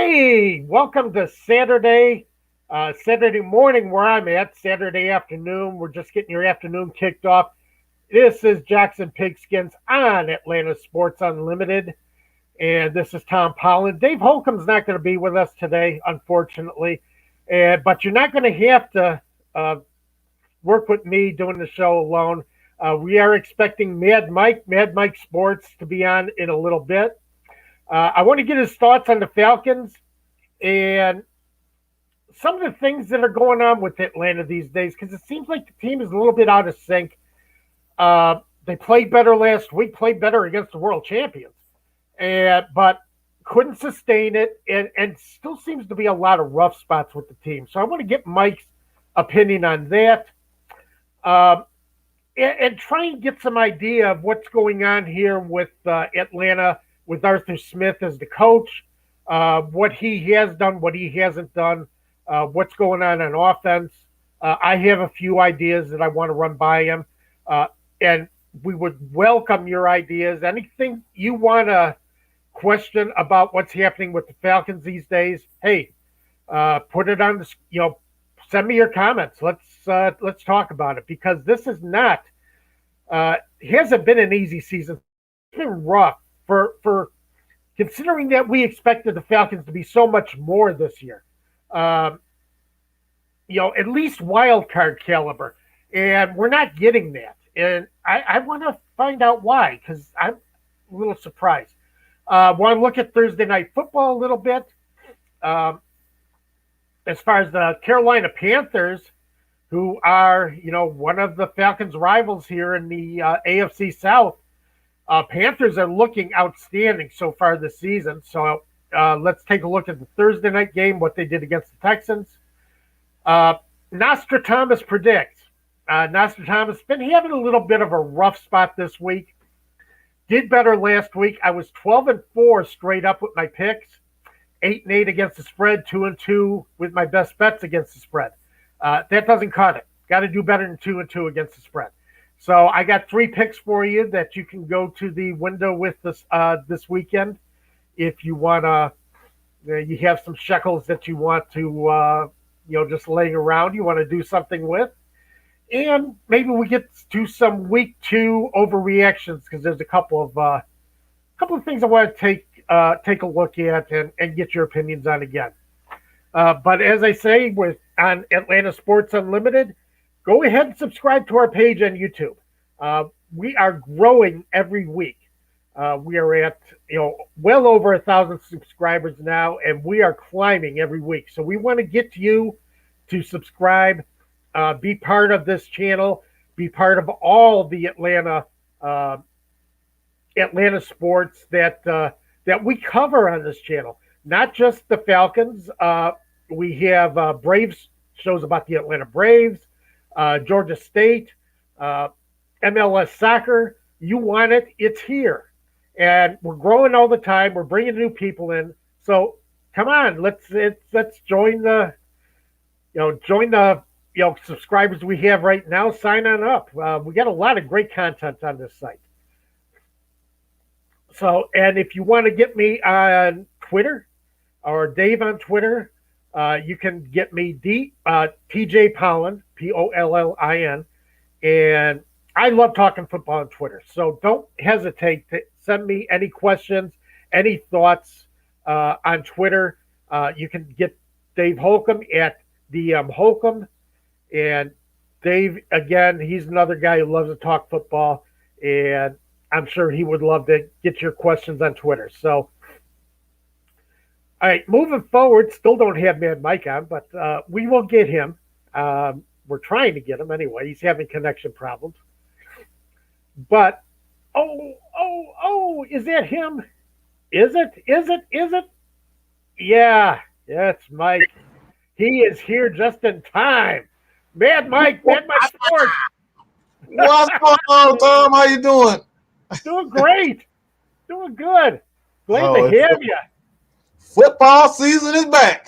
Hey, welcome to Saturday morning where I'm at, Saturday afternoon. We're just getting your afternoon kicked off. This is Jackson Pigskins on Atlanta Sports Unlimited, and this is Tom Pollen. Dave Holcomb's not going to be with us today, unfortunately, but you're not going to have to work with me doing the show alone. We are expecting Mad Mike Sports, to be on in a little bit. I want to get his thoughts on the Falcons and some of the things that are going on with Atlanta these days, because it seems like the team is a little bit out of sync. They played better last week, played better against the world champions, but couldn't sustain it, and still seems to be a lot of rough spots with the team. So I want to get Mike's opinion on that, and try and get some idea of what's going on here with Atlanta, with Arthur Smith as the coach, what he has done, what he hasn't done, what's going on offense. I have a few ideas that I want to run by him, and we would welcome your ideas. Anything you want to question about what's happening with the Falcons these days, hey, put it on the, send me your comments. Let's talk about it, because this is not, hasn't been an easy season. It's been rough for considering that we expected the Falcons to be so much more this year. At least wild card caliber, and we're not getting that. And I want to find out why, because I'm a little surprised. Want to look at Thursday Night Football a little bit. As far as the Carolina Panthers, who are, one of the Falcons' rivals here in the AFC South, Panthers are looking outstanding so far this season. So let's take a look at the Thursday night game, what they did against the Texans. Nostradamus predicts. Nostradamus been having a little bit of a rough spot this week. Did better last week. I was 12-4 straight up with my picks. 8-8 against the spread. 2-2 with my best bets against the spread. That doesn't cut it. Got to do better than 2-2 against the spread. So I got 3 picks for you that you can go to the window with this weekend if you want to. You have some shekels that you want to, just laying around. You want to do something with, and maybe we get to some week 2 overreactions, because there's a couple of things I want to take a look at and get your opinions on again. But as I say, on Atlanta Sports Unlimited, go ahead and subscribe to our page on YouTube. We are growing every week. We are at, well over 1,000 subscribers now, and we are climbing every week. So we want to get you to subscribe, be part of this channel, be part of all the Atlanta sports that we cover on this channel. Not just the Falcons. We have Braves shows about the Atlanta Braves, Georgia State, MLS soccer. You want it, it's here. And we're growing all the time. We're bringing new people in. So come on, let's join the subscribers we have right now. Sign on up. We got a lot of great content on this site. So, and if you want to get me on Twitter or Dave on Twitter, you can get me TJ Pollen, Pollin, and I love talking football on Twitter. So don't hesitate to send me any questions, any thoughts on Twitter. You can get Dave Holcomb at DM Holcomb. And Dave, again, he's another guy who loves to talk football, and I'm sure he would love to get your questions on Twitter. So, all right, moving forward, still don't have Mad Mike on, but we will get him. We're trying to get him anyway. He's having connection problems. But, is that him? Is it? Yeah, it's Mike. He is here just in time. Mad Mike Sports. What's going on, Tom? How you doing? Doing great. Doing good. Glad to have you. Football season is back.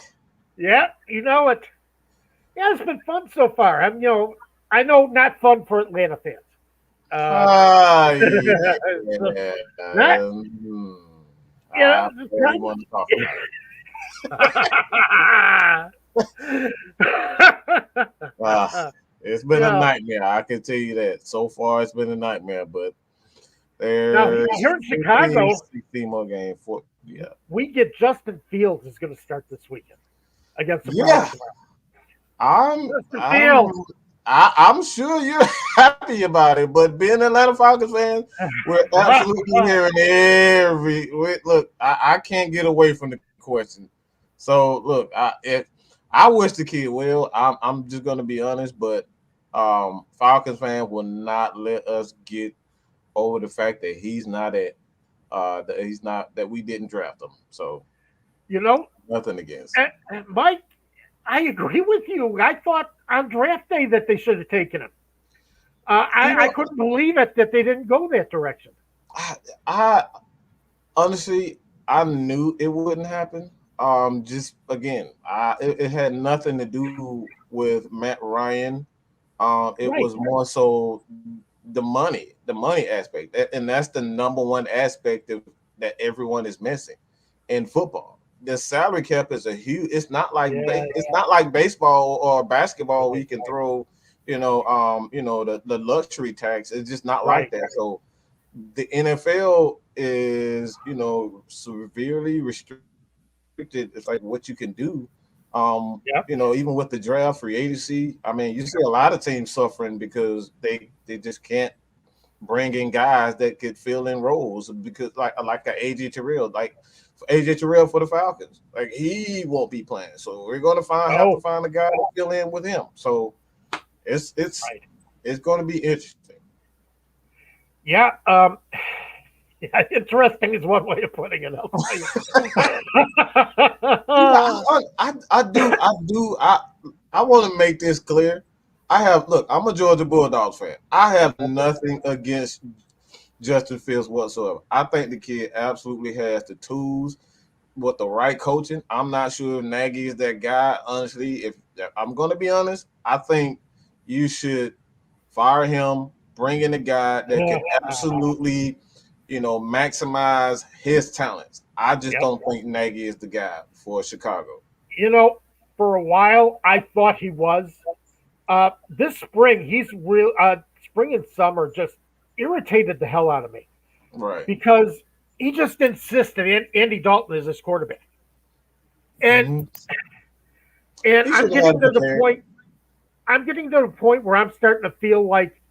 Yeah, you know it. Yeah, it's been fun so far. I know not fun for Atlanta fans. Yeah. Yeah, I really want to talk about it. Ah, it's been a Yeah. nightmare. I can tell you that. So far, it's been a nightmare. But Now there's here in 15, Chicago, 16 more games. For yeah, we get Justin Fields is going to start this weekend against the Browns yeah. tomorrow. I'm Justin I'm Fields. I'm sure you're happy about it, but being Atlanta Falcons fans, we're absolutely hearing look. I can't get away from the question. So look, I wish the kid well. I'm just gonna be honest, but Falcons fans will not let us get over the fact that that we didn't draft him. So You know, nothing against. Mike, I agree with you. I thought on draft day that they should have taken him. You I know, couldn't believe it that they didn't go that direction. I honestly, I knew it wouldn't happen. Just again, it had nothing to do with Matt Ryan. It Right. was more so the money aspect, and that's the number one aspect that everyone is missing in football. The salary cap is a huge. Yeah. It's not like baseball or basketball where Right. you can throw, the luxury tax. It's just not like Right. that. So the NFL is, severely restricted. It's like what you can do. Yep. Even with the draft, free agency. I mean, you see a lot of teams suffering because they just can't bring in guys that could fill in roles because like a AJ Terrell, like AJ Terrell for the Falcons, like he won't be playing. So we're gonna have to No. find a guy to fill in with him. So it's it's Right. it's going to be interesting. Yeah. Yeah, interesting is one way of putting it. I'll tell you. Yeah, I want to make this clear. I'm a Georgia Bulldogs fan. I have nothing against Justin Fields whatsoever. I think the kid absolutely has the tools with the right coaching. I'm not sure if Nagy is that guy. Honestly, if I'm going to be honest, I think you should fire him, bring in a guy that can absolutely, maximize his talents. I just Yep. don't think Nagy is the guy for Chicago. You know, for a while I thought he was. This spring, he's real. Spring and summer just irritated the hell out of me Right. because he just insisted Andy Dalton is his quarterback, and Hmm. and He I'm should have had getting him to the prepared. point. I'm getting to the point where I'm starting to feel like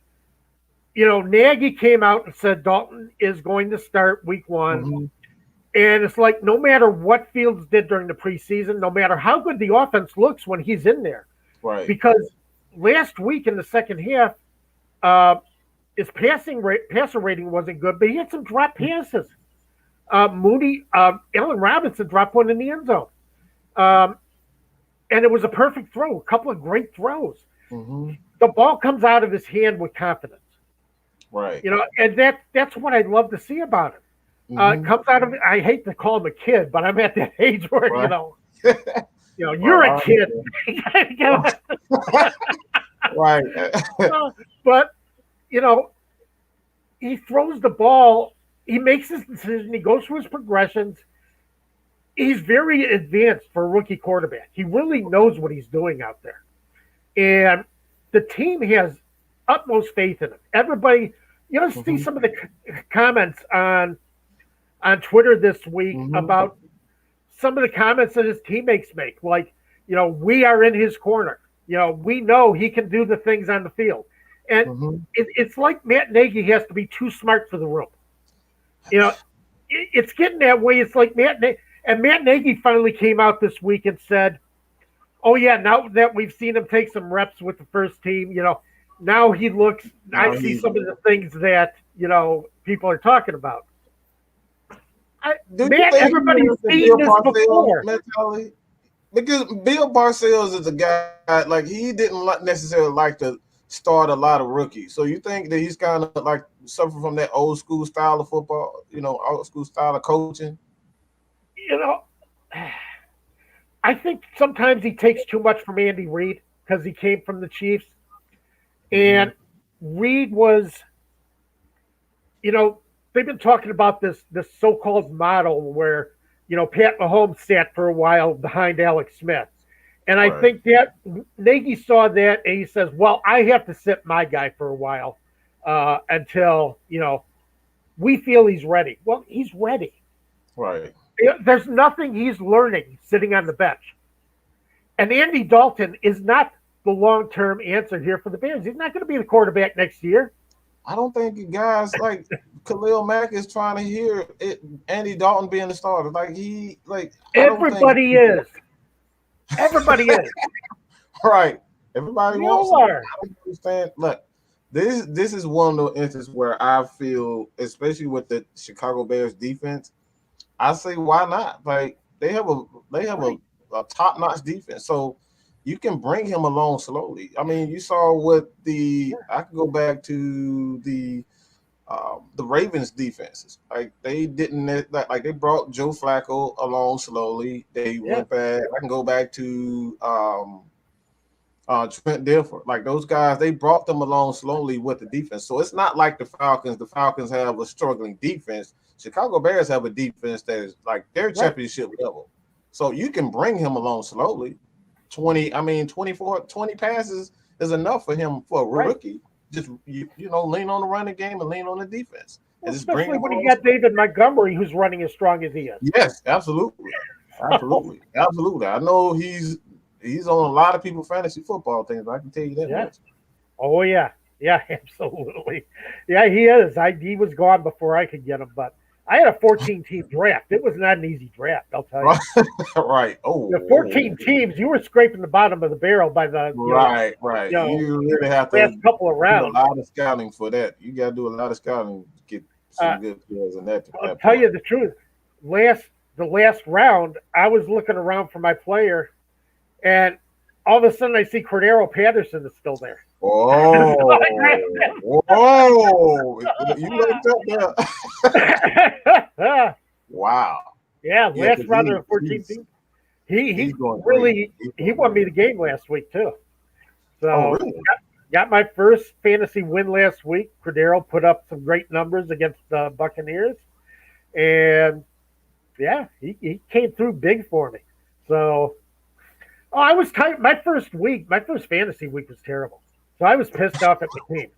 Nagy came out and said Dalton is going to start week one, Hmm. and it's like no matter what Fields did during the preseason, no matter how good the offense looks when he's in there, Right. because last week in the second half, uh, his passer rating wasn't good, but he had some drop passes. Allen Robinson dropped one in the end zone, um, and it was a perfect throw. A couple of great throws. Hmm. The ball comes out of his hand with confidence, Right. and that's what I love to see about him. It Hmm. comes out of. I hate to call him a kid, but I'm at that age where Right. you're a Right. kid. Right. But you know, he throws the ball. He makes his decision. He goes through his progressions. He's very advanced for a rookie quarterback. He really knows what he's doing out there, and the team has utmost faith in him. Everybody, see Hmm. some of the comments on Twitter this week Hmm. about some of the comments that his teammates make, like, we are in his corner. We know he can do the things on the field. And Hmm. it's like Matt Nagy has to be too smart for the room. You know, it's getting that way. It's like Matt Nagy finally came out this week and said, "Oh yeah, now that we've seen him take some reps with the first team, now he looks. I Now see he's. some of the things that people are talking about." Do you Matt, think he everybody's has the seen Bill this Parcells before. mentality? Because Bill Parcells is a guy like he didn't necessarily like to start a lot of rookies. So you think that he's kind of like suffering from that old school style of football, old school style of coaching? You know, I think sometimes he takes too much from Andy Reid because he came from the Chiefs, Hmm. and Reid was, you know, they've been talking about this so-called model where Pat Mahomes sat for a while behind Alex Smith. And I Right. think that Nagy saw that and he says, well, I have to sit my guy for a while until, we feel he's ready. Well, he's ready. Right. There's nothing he's learning sitting on the bench. And Andy Dalton is not the long term answer here for the Bears. He's not going to be the quarterback next year. I don't think guys like Khalil Mack is trying to hear it. Andy Dalton being the starter, I don't think. Everybody is. Everybody is. Right. Everybody We wants all it. are. I don't understand. Look, this is one of the instances where I feel, especially with the Chicago Bears defense, I say why not? Like they have a top notch defense, so you can bring him along slowly. I mean, you saw what I could go back to the Ravens defenses. Like they didn't like they brought Joe Flacco along slowly. They Yeah. went back. I can go back to Trent Dilfer. Like those guys, they brought them along slowly with the defense. So it's not like the Falcons. The Falcons have a struggling defense. Chicago Bears have a defense that is like their Right. championship level. So you can bring him along slowly. 20 passes is enough for him for a Right. rookie. Just lean on the running game and lean on the defense. Well, And just bring especially him when you along. got David Montgomery, who's running as strong as he is. Yes, absolutely. Absolutely. Absolutely. I know he's on a lot of people's fantasy football things. I can tell you that Yeah. much. Oh yeah, yeah, absolutely. Yeah, he is. He was gone before I could get him, but I had a 14-team draft. It was not an easy draft, I'll tell you. Right. Right. Oh, The 14 teams, you were scraping the bottom of the barrel by the right, right. you know You really have to last couple of do a rounds. lot of scouting for that. You got to do a lot of scouting to get Uh, some good players in that I'll that tell point. you the truth. The last round, I was looking around for my player, and all of a sudden I see Cordero Patterson is still there. So I grabbed Oh, whoa! You looked up there. Wow. yeah, Yeah, last because round of the 14 he's teams. He he's going great. really He's he going won me great. the game last week too. Oh, So really? got my first fantasy win last week. Cordero put up some great numbers against the Buccaneers, and yeah, he came through big for me. So I was tight. My first fantasy week was terrible. So I was pissed off at my team.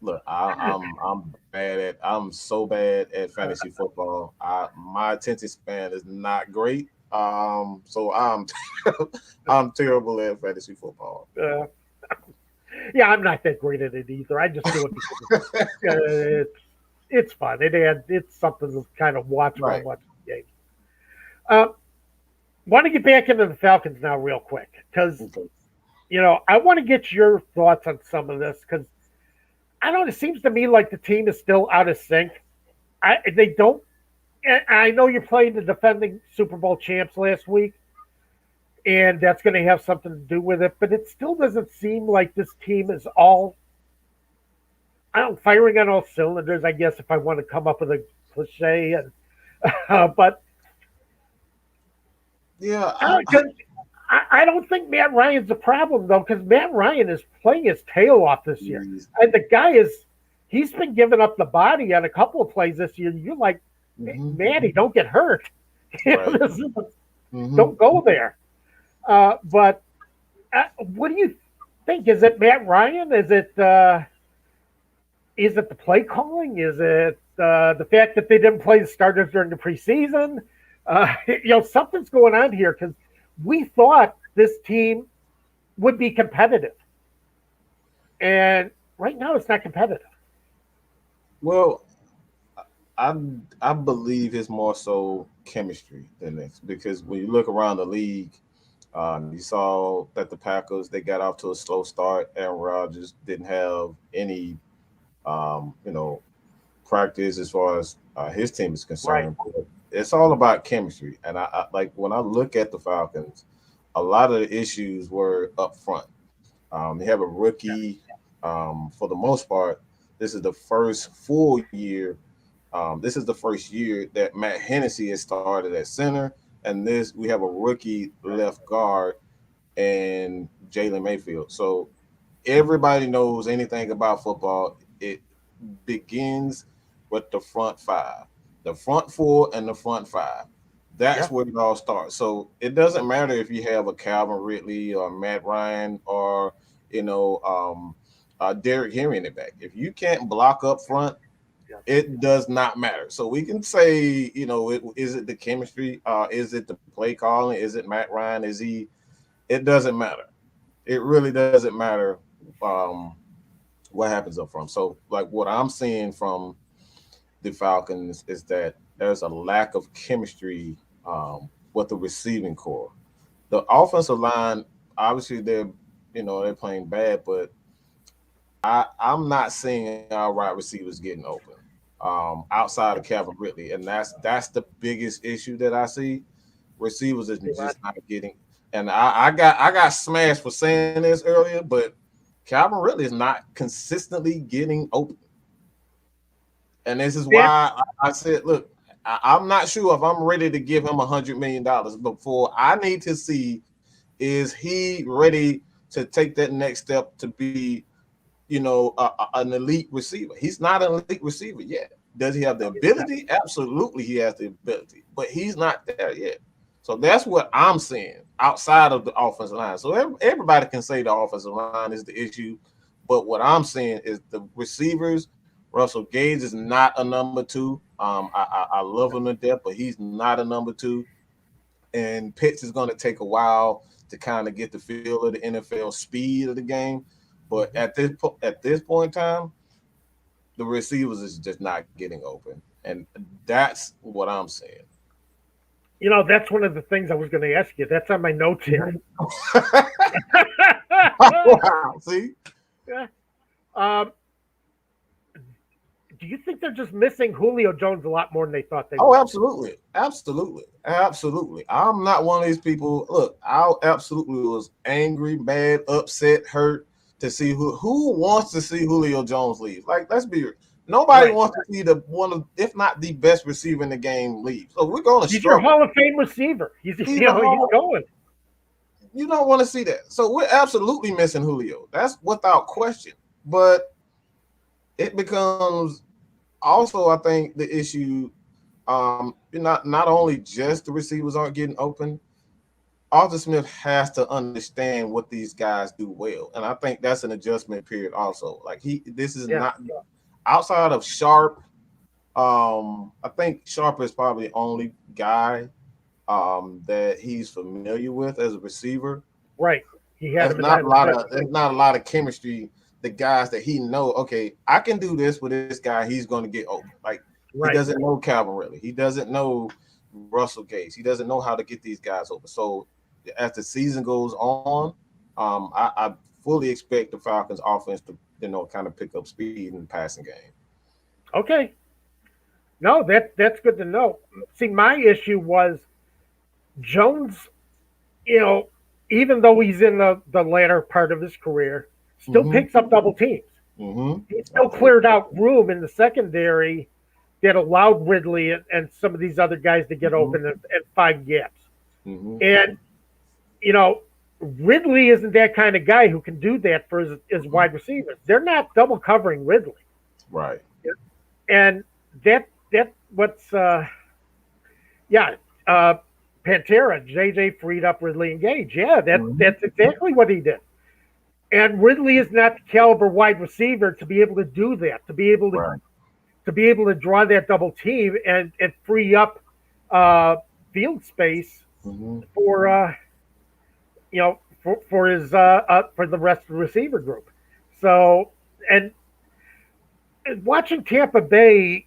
Look, I'm so bad at fantasy football. My attention span is not great. So I'm terrible at fantasy football. Uh, yeah, I'm not that great at it either. I just do it because it's fun. It's something to kind of watch while I'm Right. watching the game. Uh, Want to get back into the Falcons now, real quick, because Okay. I want to get your thoughts on some of this because I don't. It seems to me like the team is still out of sync. They don't. I know you're playing the defending Super Bowl champs last week, and that's going to have something to do with it. But it still doesn't seem like this team is all. I don't firing on all cylinders. I guess if I want to come up with a cliche, and but Yeah, I, I don't think Matt Ryan's the problem though, because Matt Ryan is playing his tail off this year, and the guy he's been giving up the body on a couple of plays this year. You're like, hmm Matty, don't get hurt. right. This hmm don't go there. But what do you think? Is it Matt Ryan? Is it the play calling? Is it the fact that they didn't play the starters during the preseason? Something's going on here because we thought this team would be competitive, and right now it's not competitive. Well, I I believe it's more so chemistry than this because when you look around the league, you saw that the Packers they got off to a slow start. Aaron Rodgers didn't have any, um, you know, practice as far as his team is Right. concerned. But it's all about chemistry, and I like when I look at the Falcons, a lot of the issues were up front. They have a rookie. For the most part, this is the first full year. This is the first year that Matt Hennessy has started at center, and this we have a rookie left guard and Jalen Mayfield. So everybody knows anything about football. It begins with the front five, the front four, and the front five. That's Yeah. where it all starts. So it doesn't matter if you have a Calvin Ridley or Matt Ryan or you know Derrick Henry in the back. If you can't block up front, Yeah. it does not matter. So we can say, is it the chemistry? Is it the play calling? Is it Matt Ryan? Is he? It doesn't matter. It really doesn't matter um, what happens up front. So, like what I'm seeing from the Falcons is that there's a lack of chemistry with the receiving core. The offensive line, obviously, they're playing bad, but I'm not seeing our wide receivers getting open outside of Calvin Ridley, and that's the biggest issue that I see. Receivers is just not getting. And I got smashed for saying this earlier, but Calvin Ridley is not consistently getting open, and this is That, why I said, look, I'm not sure if I'm ready to give him $100 million before I need to see is he ready to take that next step to be an elite receiver. He's not an elite receiver yet. Does he have the ability? Absolutely, he has the ability, but he's not there yet. So that's what I'm seeing outside of the offensive line. So everybody can say the offensive line is the issue, but what I'm seeing is the receivers. Russell Gage is not a number two. I love him to death, but he's not a number two. And Pitts is going to take a while to kind of get the feel of the NFL speed of the game. But at this point in time, the receivers is just not getting open, and that's what I'm saying. that's one of the things I was going to ask you. That's on my notes here. Wow, see? Yeah. um, do you think they're just missing Julio Jones a lot more than they thought they Oh, would? absolutely, absolutely, absolutely. I'm not one of these people. Look, I absolutely was angry, mad, upset, hurt to see who wants to see Julio Jones leave. Like, let's be real. Nobody Right. wants to see the one of, if not the best receiver in the game, leave. So we're going to He's your struggle. Hall of Fame receiver. He's He's a he's Hall. going. You don't want to see that. So we're absolutely missing Julio. That's without question. But it becomes also, I think, the issue. Not only just the receivers aren't getting open. Arthur Smith has to understand what these guys do well, and I think that's an adjustment period. Also, like this is Yeah. not outside of Sharp. I think Sharp is probably the only guy that he's familiar with as a receiver. Right. He had There's him in not a lot of that. there's not a lot of chemistry. The guys that he know, okay, I can do this with this guy. He's going to get open. Like he Right. doesn't know Calvin Ridley. He doesn't know Russell Gage. He doesn't know how to get these guys open. So as the season goes on, I fully expect the Falcons offense to kind of pick up speed in the passing game. Okay. No, that's good to know. See, my issue was Jones. You know, even though he's in the latter part of his career, still Mm-hmm. picks up double teams. Mm-hmm. He still cleared out room in the secondary that allowed Ridley and some of these other guys to get open and find gaps. Mm-hmm. And Ridley isn't that kind of guy who can do that for his wide receivers. They're not double covering Ridley, Right. and that what's Pantera JJ freed up Ridley and Gage. Yeah, that's exactly what he did. And Ridley is not the caliber wide receiver to be able to do that, to be able to Right. draw that double team and free up field space Mm-hmm. for for his for the rest of the receiver group. So and watching Tampa Bay,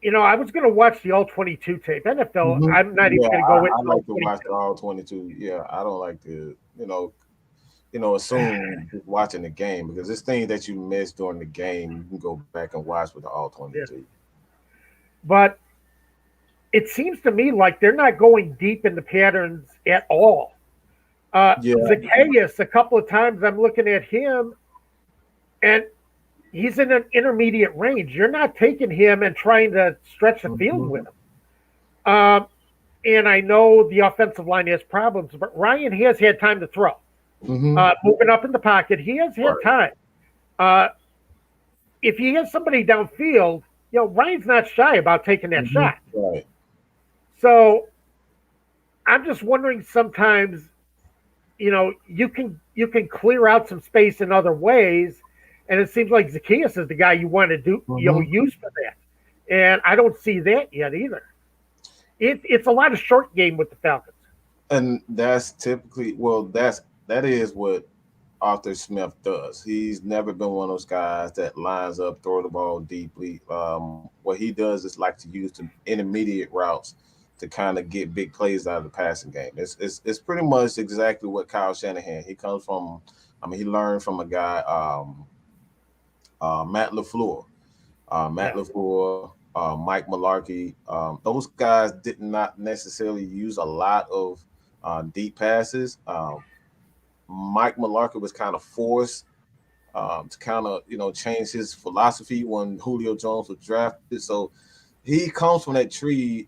I was going to watch the all 22 tape. NFL, Mm-hmm. I'm not even Yeah, going to go into I all like to watch 22. the all 22. Yeah, I don't like to, assume just watching the game because this thing that you missed during the game, you can go back and watch with the all Yeah. 22. But it seems to me like they're not going deep in the patterns at all. Yeah. Zacchaeus, a couple of times I'm looking at him, and he's in an intermediate range. You're not taking him and trying to stretch the field with him. And I know the offensive line has problems, but Ryan has had time to throw. Mm-hmm. Moving up in the pocket, he has had time. If he has somebody downfield, Ryan's not shy about taking that shot. Right. So I'm just wondering sometimes, you can clear out some space in other ways, and it seems like Zacchaeus is the guy you want to do Mhm. use for that, and I don't see that yet either. It's a lot of short game with the Falcons. And that's typically that is what Arthur Smith does. He's never been one of those guys that lines up, throw the ball deeply. What he does is like to use the intermediate routes to kind of get big plays out of the passing game. It's pretty much exactly what Kyle Shanahan. He comes from. I mean, he learned from a guy, Matt LaFleur. Matt Yeah, LaFleur, Mike Mularkey. Those guys did not necessarily use a lot of deep passes. Mike Mularkey was kind of forced to kind of change his philosophy when Julio Jones was drafted. So he comes from that tree.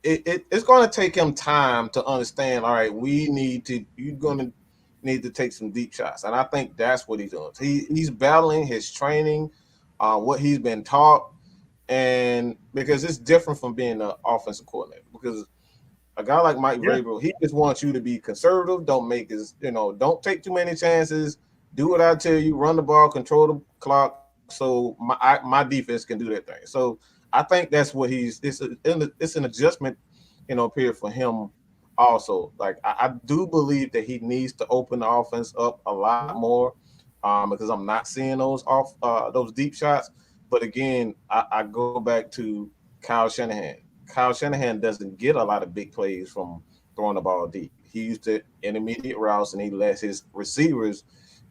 It's going to take him time to understand. All right, you're going to need to take some deep shots, and I think that's what he's doing. He's battling his training, what he's been taught, and because it's different from being an offensive coordinator. Because a guy like Mike yeah, Vrabel, he just wants you to be conservative. Don't take too many chances. Do what I tell you. Run the ball, control the clock, so my defense can do that thing. So I think that's what it's an adjustment, period for him. Also, like I do believe that he needs to open the offense up a lot mhm, more, because I'm not seeing those deep shots. But again, I go back to Kyle Shanahan. Kyle Shanahan doesn't get a lot of big plays from throwing the ball deep. He used the intermediate routes and he lets his receivers,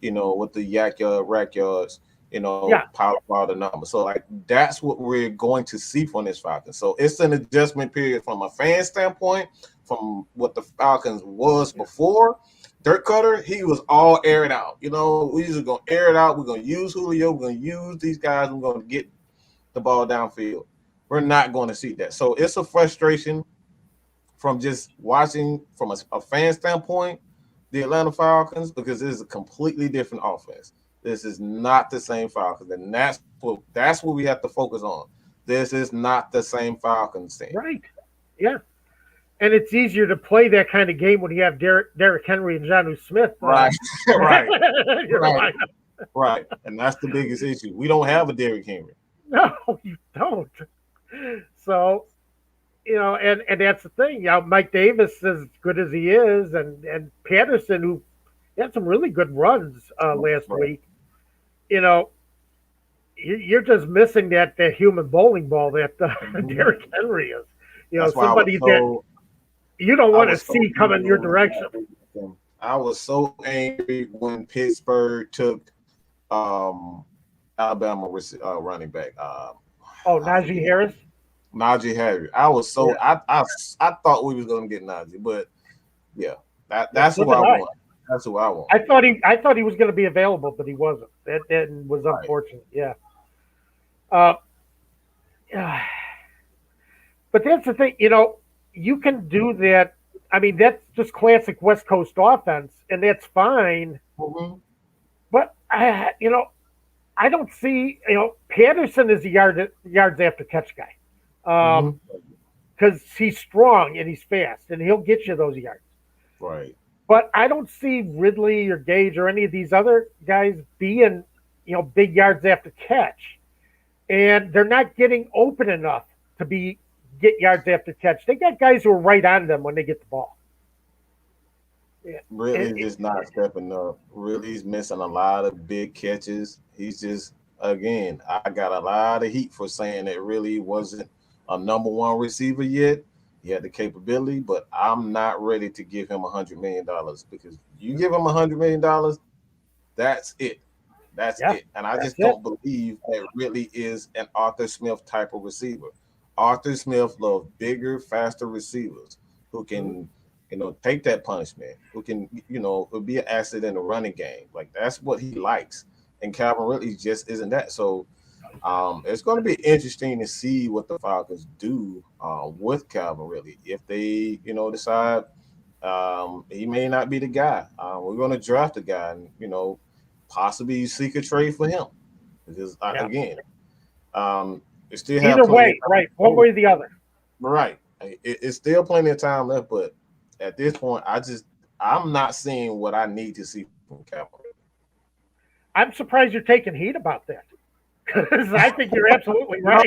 with the yak yard, rack yards, yeah, pile up all the numbers. So like that's what we're going to see from this Falcons. So it's an adjustment period from a fan standpoint, from what the Falcons was yeah. before. Dirk Cutter, he was all aired out. We just gonna air it out. We're gonna use Julio. We're gonna use these guys. We're gonna get the ball downfield. We're not going to see that. So it's a frustration from just watching from a fan standpoint, the Atlanta Falcons, because it is a completely different offense. This is not the same Falcons, and that's what we have to focus on. This is not the same Falcons team. Right, yeah. And it's easier to play that kind of game when you have Derrick Henry and Jonnu Smith. Right, right, Your right, lineup. right. And that's the biggest issue. We don't have a Derrick Henry. No, you don't. So and that's the thing. Mike Davis, as good as he is, and Patterson, who had some really good runs last Right. week. You know, you're just missing that human bowling ball that Mhm. Derrick Henry is. That's why Somebody that you don't I want to was so see coming your direction. I was so angry when Pittsburgh took um, Alabama running back. Oh, I Najee forget Harris. Najee Harris. I was Yeah, so I thought we was gonna get Najee, but yeah, yeah. that's So who did I I. want. That's who I want. I thought he was going to be available, but he wasn't. That was Right. unfortunate. Yeah. Uh, yeah. But that's the thing. You can do that. I mean, that's just classic West Coast offense, and that's fine. Mm-hmm. But I don't see. Patterson is a yards after catch guy, Mm-hmm. because he's strong and he's fast, and he'll get you those yards. Right. But I don't see Ridley or Gage or any of these other guys being, big yards after catch, and they're not getting open enough to get yards after catch. They got guys who are right on them when they get the ball. Yeah. Really just not stepping up. Really, he's missing a lot of big catches. He's just again, I got a lot of heat for saying that really wasn't a number one receiver yet. He had the capability, but I'm not ready to give him $100 million because you give him $100 million, that's it. That's Yeah, it. And I that's just it. don't believe that really is an Arthur Smith type of receiver. Arthur Smith loves bigger, faster receivers who Mhm. can, take that punishment, who can, be an asset in the running game. Like that's what he likes. And Calvin really just isn't that. So it's going to be interesting to see what the Falcons do with Calvin really. If they, decide he may not be the guy. We're going to draft a guy and, possibly seek a trade for him because Yeah. again, they still have Either plenty of way, time. right? One way or the other. Right. It's still plenty of time left, but at this point, I'm not seeing what I need to see from Cameron. I'm surprised you're taking heat about that because I think you're absolutely No,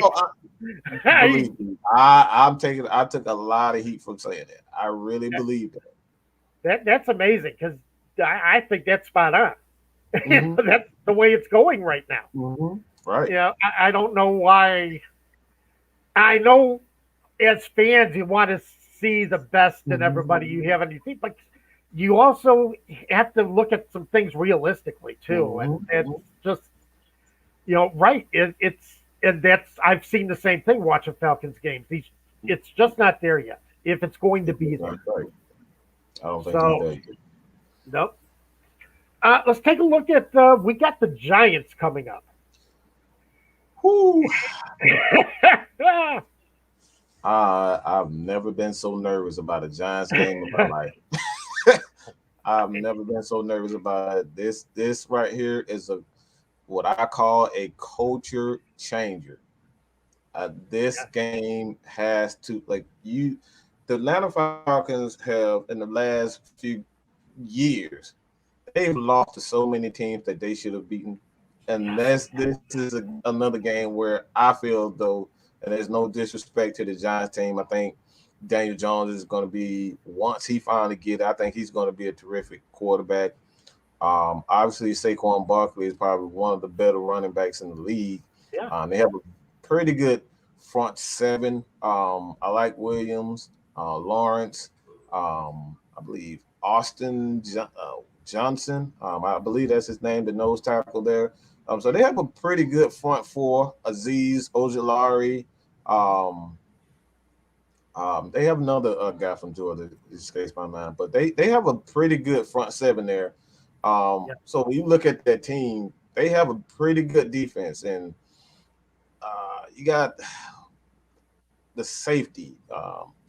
right. believe me, I took a lot of heat from saying that. I really believe that. That's amazing because I think that's spot on. Mm-hmm. That's the way it's going right now. Mm-hmm. Right. I don't know why. I know as fans you want to see the best in everybody you have on your team, but you also have to look at some things realistically too, and it's just right. And that's I've seen the same thing watching Falcons games. It's just not there yet. If it's going to be there, right. I don't think he's there yet. Nope. Let's take a look at we got the Giants coming up. Whoo. I've never been so nervous about a Giants game in my life. I've never been so nervous about it. This right here is what I call a culture changer. This game has to the Atlanta Falcons have in the last few years they've lost to so many teams that they should have beaten, and this is another game where I feel though, and there's no disrespect to the Giants team, I think Daniel Jones is going to be once he finally get it, I think he's going to be a terrific quarterback. Obviously Saquon Barkley is probably one of the better running backs in the league. They have a pretty good front seven. I like Williams, Lawrence, I believe Austin Johnson. I believe that's his name, the nose tackle there. So they have a pretty good front four. Azeez Ojulari. They have another guy from Georgia. It escapes my mind, but they have a pretty good front seven there. So when you look at that team, they have a pretty good defense, and you got the safety,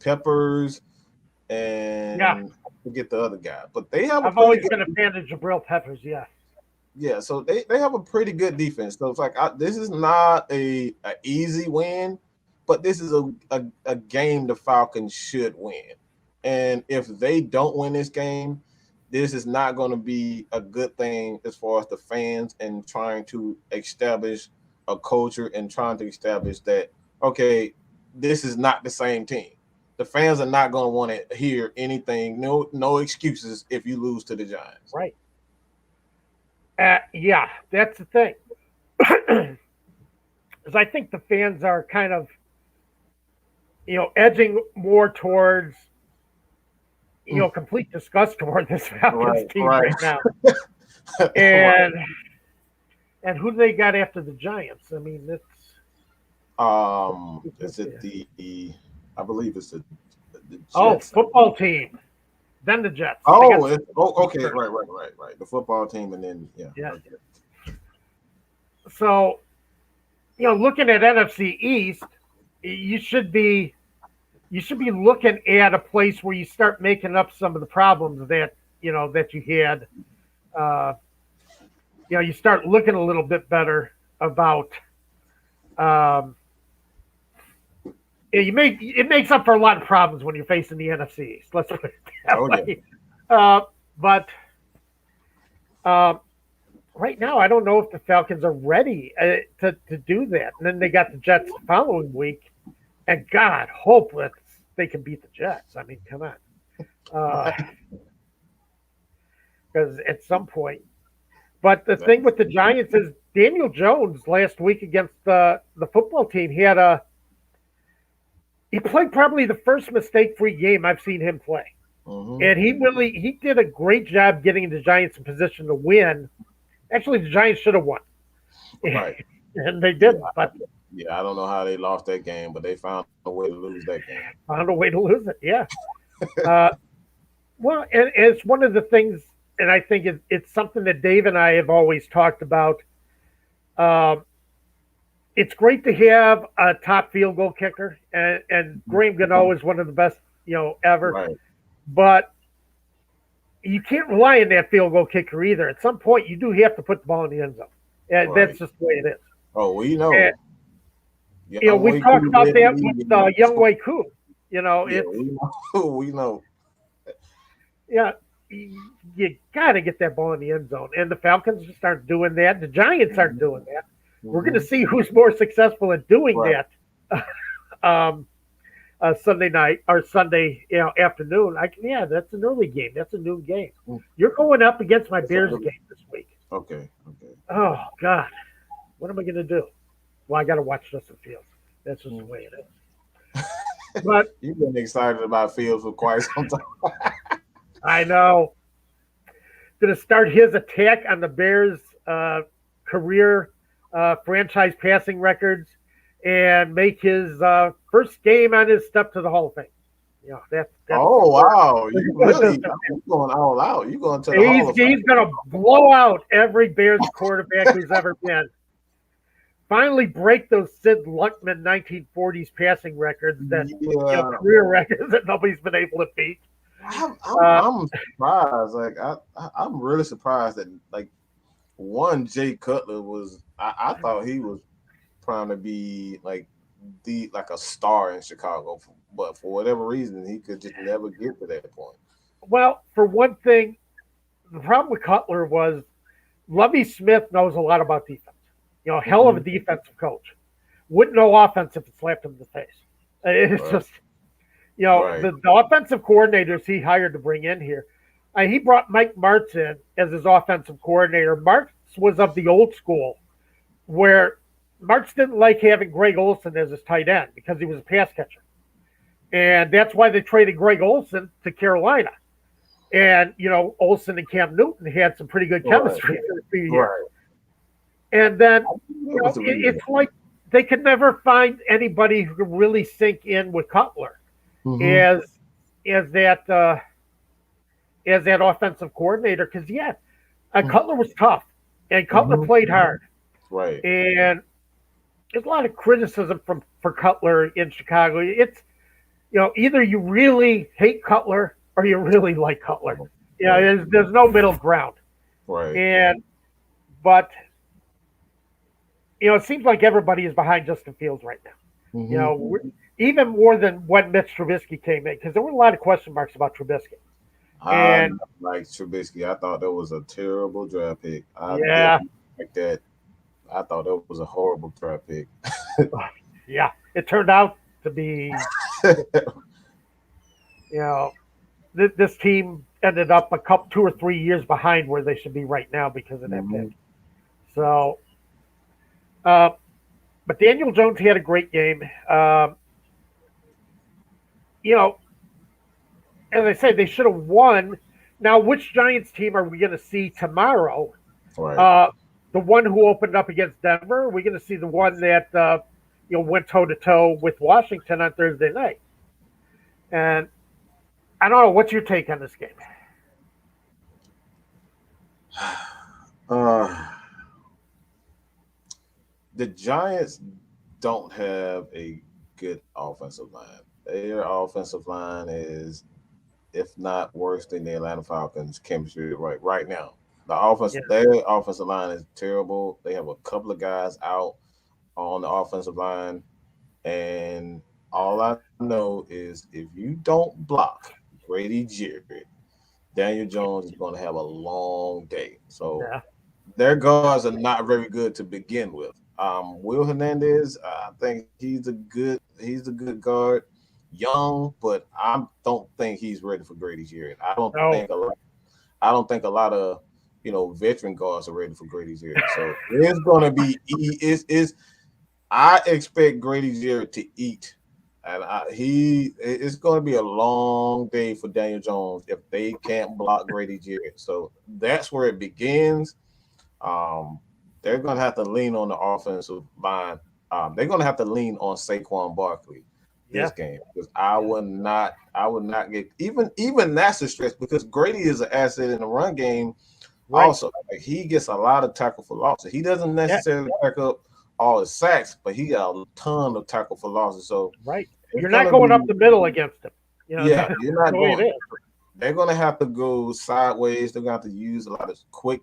Peppers, and I forget the other guy, but they have. I've always been a fan of Jabril Peppers. Yeah. So they have a pretty good defense. So it's like this is not a easy win, but this is a game the Falcons should win. And if they don't win this game, this is not going to be a good thing as far as the fans and trying to establish a culture and trying to establish that, okay, this is not the same team. The fans are not going to want to hear anything, no excuses if you lose to the Giants. Right. That's the thing. Because I think the fans are kind of, edging more towards, complete disgust toward this Falcons team right now. And who do they got after the Giants? I mean, it's. Is it I believe it's the Jets. Football team. Then the Jets. Okay, right. The football team, and then Okay. So, looking at NFC East, you should be looking at a place where you start making up some of the problems that that you had. You start looking a little bit better about. It makes up for a lot of problems when you're facing the NFC East. Let's put it that way. But right now, I don't know if the Falcons are ready to do that. And then they got the Jets the following week, and God, hope that they can beat the Jets. I mean, come on, because at some point. But the thing with the Giants is Daniel Jones last week against the football team, he played probably the first mistake-free game I've seen him play. Mm-hmm. And he did a great job getting the Giants in position to win. Actually, the Giants should have won. Right. And they didn't. But I don't know how they lost that game, but they found a way to lose that game. Found a way to lose it, yeah. Well, and it's one of the things, and I think it's something that Dave and I have always talked about. It's great to have a top field goal kicker, and Graham Gano is one of the best, ever. Right. But you can't rely on that field goal kicker either. At some point, you do have to put the ball in the end zone. And that's just the way it is. Oh, we know. And, we talked about that with Younghoe Koo. You know, Yeah, it's we know. We know. yeah, you got to get that ball in the end zone, and the Falcons just aren't doing that. The Giants aren't doing that. We're going to Mm-hmm. see who's more successful at doing Right. that. um, Sunday night or Sunday, afternoon. Yeah, that's an early game. That's a noon game. You're going up against my Bears game this week. Okay. Okay. Oh God, what am I going to do? Well, I got to watch Justin Fields. That's just the Mm. way it is. But You've been excited about Fields for quite some time. I know going to start his attack on the Bears' career franchise passing records and make his first game on his step to the Hall of Fame. That's Oh wow, look you at what really Justin you going all out. You going to the He's Hall of he's Fame. gonna blow out every Bears quarterback who's ever been. Finally, break those Sid Luckman 1940s passing records that Yeah, career records that nobody's been able to beat. Uh, I'm surprised. Like I'm really surprised that like one Jay Cutler was. I thought he was trying to be like a star in Chicago, but for whatever reason, he could just never get to that point. well, for one thing, the problem with Cutler was Lovie Smith knows a lot about defense. Hell of a Hmm. defensive coach. Wouldn't know offense if it slapped him in the face. It's Right, just right, the offensive coordinators he hired to bring in here. He brought Mike Martz in as his offensive coordinator. Martz was of the old school, where Martz didn't like having Greg Olson as his tight end because he was a pass catcher, and that's why they traded Greg Olson to Carolina. And Olson and Cam Newton had some pretty good right, chemistry for a few years. right. And then That was the reason. it's like they could never find anybody who could really sink in with Cutler Hmm. as as that as that offensive coordinator. Because Cutler was tough, and Cutler Hmm. played hard. Right. And there's a lot of criticism for Cutler in Chicago. It's either you really hate Cutler or you really like Cutler. Right. There's no middle ground. Right. And but it seems like everybody is behind Justin Fields right now. Hmm. Even more than when Mitch Trubisky came in, because there were a lot of question marks about Trubisky. I And like Trubisky. I thought that was a terrible draft pick. I yeah, didn't like that. I thought that was a horrible draft pick. yeah, it turned out to be, you know, this team ended up 2 or 3 years behind where they should be right now because of that pick. Mhm. So, uh, but Daniel Jones had a great game. You know, as I said, they should have won. Now, which Giants team are we going to see tomorrow? Right. Uh, the one who opened up against Denver? Are we going to see the one that went toe to toe with Washington on Thursday night? And I don't know. What's your take on this game? Uh, the Giants don't have a good offensive line. Their offensive line is, if not worse than the Atlanta Falcons chemistry right now. Yeah, Their offensive line is terrible. They have a couple of guys out on the offensive line, and all I know is if you don't block Grady Jarrett, Daniel Jones is going to have a long day. So yeah, their guards are not very good to begin with. Will Hernandez, I think he's a good guard, young, but I don't think he's ready for Grady Jarrett. no, I don't think a lot of veteran guards are ready for Grady Jarrett. So it's going to be is I expect Grady Jarrett to eat, and it's going to be a long day for Daniel Jones if they can't block Grady Jarrett. So that's where it begins. Um, they're going to have to lean on the offensive line. They're going to have to lean on Saquon Barkley this yeah, game because I would not get even that's a stretch because Grady is an asset in the run game. right, Also, like, he gets a lot of tackle for losses. He doesn't yeah, necessarily pack up all his sacks, but he got a ton of tackle for losses. So right. it's You're not gonna going up be the middle against him. yeah, That's you're not the way it going. is. They're gonna have to go sideways. They're gonna have to use a lot of quick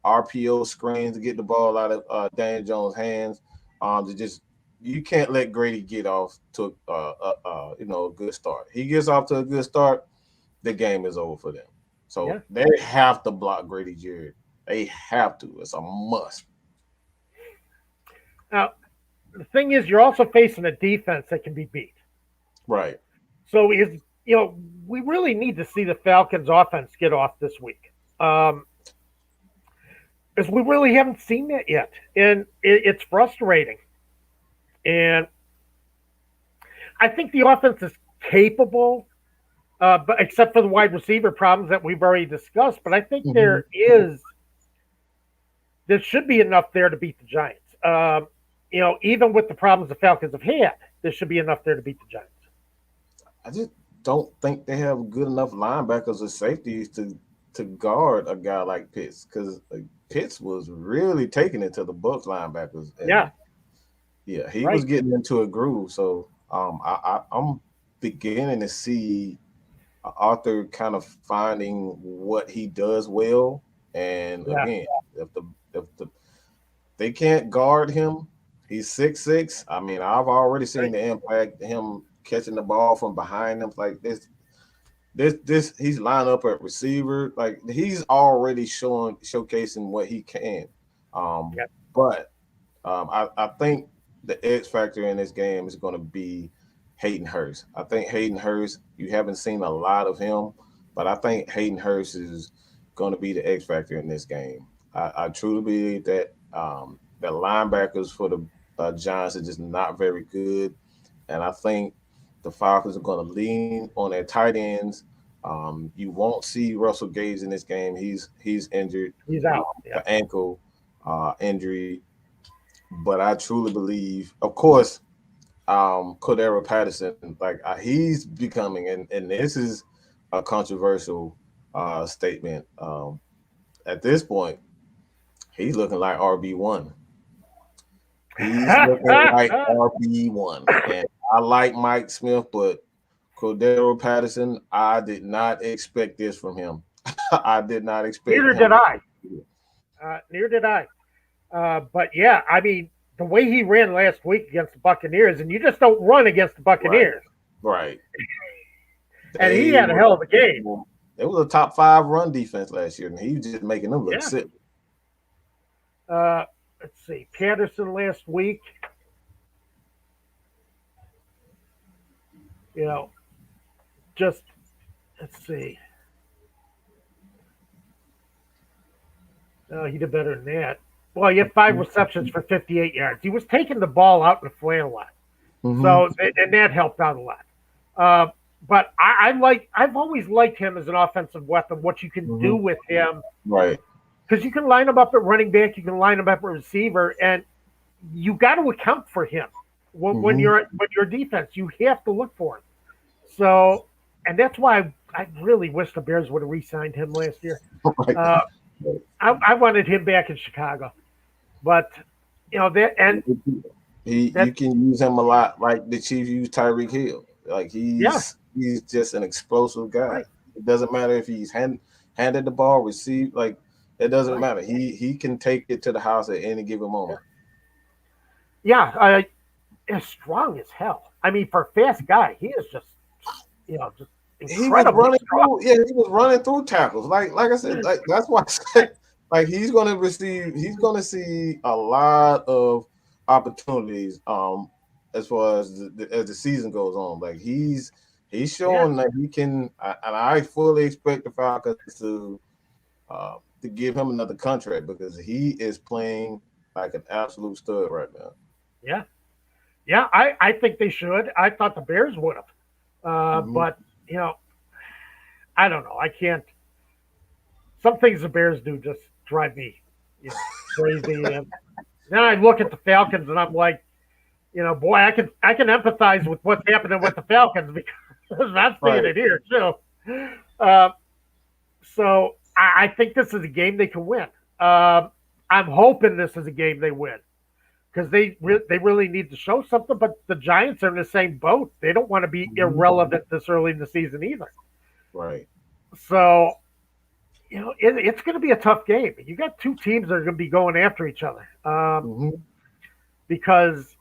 RPO screens to get the ball out of Daniel Jones' hands. To just you can't let Grady get off to a good start. He gets off to a good start, the game is over for them. So Yeah. they have to block Grady Jarrett. They have to. It's a must. Now, the thing is, you're also facing a defense that can be beat. Right. So we really need to see the Falcons offense get off this week. Because we really haven't seen that yet. And it's frustrating. And I think the offense is capable, but except for the wide receiver problems that we've already discussed. But I think Hmm. there should be enough there to beat the Giants. Even with the problems the Falcons have had, there should be enough there to beat the Giants. I just don't think they have good enough linebackers or safeties to guard a guy like Pitts because Pitts was really taking it to the Bucks linebackers, Yeah, and yeah, he was right. getting into a groove. So I'm beginning to see Arthur kind of finding what he does well. And Yeah, again, if the they can't guard him, he's 6'6". I mean, I've already seen right. the impact him catching the ball from behind him like this he's lined up at receiver. Like he's already showcasing what he can. Um, Yeah, but I think the X factor in this game is going to be Hayden Hurst. I think Hayden Hurst, you haven't seen a lot of him, but I think Hayden Hurst is going to be the X factor in this game. I truly believe that the linebackers for the Giants are just not very good, and I think the Falcons are going to lean on their tight ends. You won't see Russell Gage in this game. He's injured, he's out. Yeah. the ankle injury, but I truly believe, of course, Cordero Patterson, like he's becoming, and this is a controversial statement. At this point, he's looking like RB1. He's looking like RB1, and I like Mike Smith, but Cordero Patterson, I did not expect this from him. I did not expect Neither did him. I. Neither did I. But yeah, I mean, the way he ran last week against the Buccaneers, and you just don't run against the Right, Buccaneers. right. And he They had a were hell of a game. they was a top five run defense last year, and he was just making them look Yeah. sick. Uh, let's see. Patterson last week, you know, just, let's see. He did better than that. Well, he had 5 receptions for 58 yards. He was taking the ball out in the flat a lot. Mm-hmm. So, and that helped out a lot. Uh, but I've always liked him as an offensive weapon, what you can do Mm-hmm. with him. Right. Because you can line him up at running back, you can line him up at receiver, and you got to account for him when Mm-hmm. you're defense. You have to look for him. So, and that's why I really wish the Bears would have re-signed him last year. Right. Uh, I wanted him back in Chicago, but that and You that can use him a lot, like the Chiefs use Tyreek Hill. Like yeah, he's just an explosive guy. right, It doesn't matter if he's handed the ball, received, like it doesn't right, matter. He can take it to the house at any given yeah, moment. yeah. As strong as hell. I mean, for a fast guy, he is just He was incredibly running strong. through, yeah, he was running through tackles. Like I said, like that's why I said like he's gonna see a lot of opportunities as far as as the season goes on. Like he's Yeah, showing that he can, and I fully expect the Falcons to give him another contract because he is playing like an absolute stud right now. yeah, yeah. I think they should. I thought the Bears would have, Hmm. but you know, I don't know. I can't. Some things the Bears do just drive me, crazy. And then I look at the Falcons and I'm like, boy, I can empathize with what's happening with the Falcons because I'm seeing Right. it here too. Uh, so I think this is a game they can win. I'm hoping this is a game they win because they really need to show something. But the Giants are in the same boat. They don't want to be Mhm. irrelevant this early in the season either. Right. So it's going to be a tough game. You got two teams that are going to be going after each other Hmm. because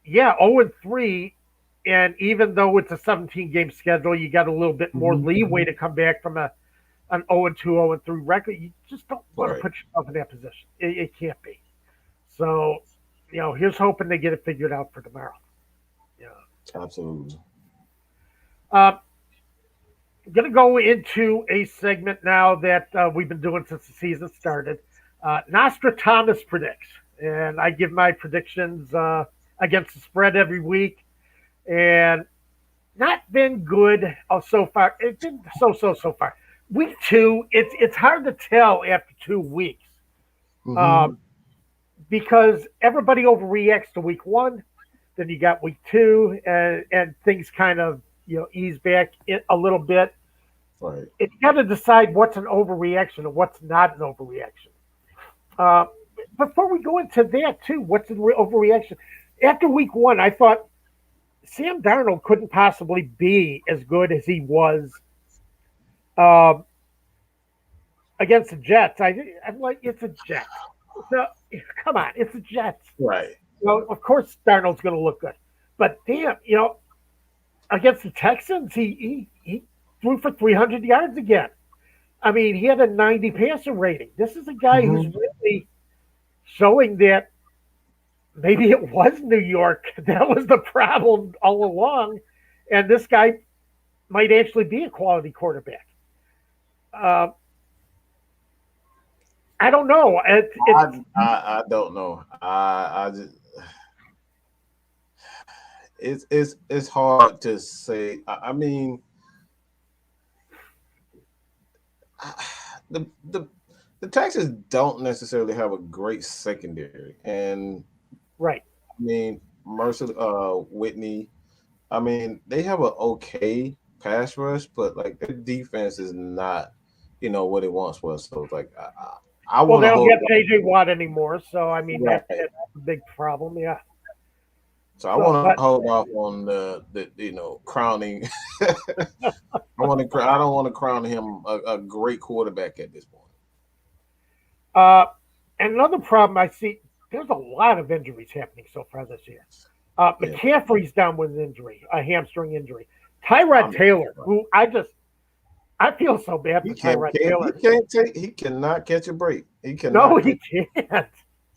yeah, 0-3, and even though it's a 17-game schedule, you got a little bit more Mhm. leeway to come back from an 0-2, 0-3 record. You just don't want to Right. put yourself in that position. It can't be. So, here's hoping they get it figured out for tomorrow. Yeah. Absolutely. Uh, I'm going to go into a segment now that we've been doing since the season started. Nostradamus predicts, and I give my predictions against the spread every week, and not been good so far. It's been so far. Week two, it's hard to tell after 2 weeks Mm-hmm. um, because everybody overreacts to week one. Then you got week two, and things kind of ease back a little bit. Right. You got to decide what's an overreaction and what's not an overreaction. Uh, before we go into that too, what's an overreaction? After week one, I thought Sam Darnold couldn't possibly be as good as he was um, against the Jets. I'm like, it's a Jets. So come on, it's the Jets. Right. Of course Darnold's going to look good, but damn, against the Texans, he threw for 300 yards again. I mean, he had a 90 passer rating. This is a guy who's Mm-hmm. really showing that maybe it was New York that was the problem all along, and this guy might actually be a quality quarterback. Uh, I don't know. I don't know. I just it's hard to say. I mean, the the the Texans don't necessarily have a great secondary, and right. I mean Mercer, Whitney. I mean they have an okay pass rush, but like their defense is not, what it once was. So like I Well, want they to don't hold have J.J. Watt anymore, so I mean right. that's a big problem. Yeah. So I So, want but to hold off on the crowning. I don't want to crown him a great quarterback at this point. uh, and another problem I see, there's a lot of injuries happening so far this year. Yeah, McCaffrey's down with an injury, a hamstring injury. I Tyrod mean, Taylor, who I feel so bad he for can't, Tyrod can't he Taylor. can't take he cannot catch a break. He No, cannot he catch. can't.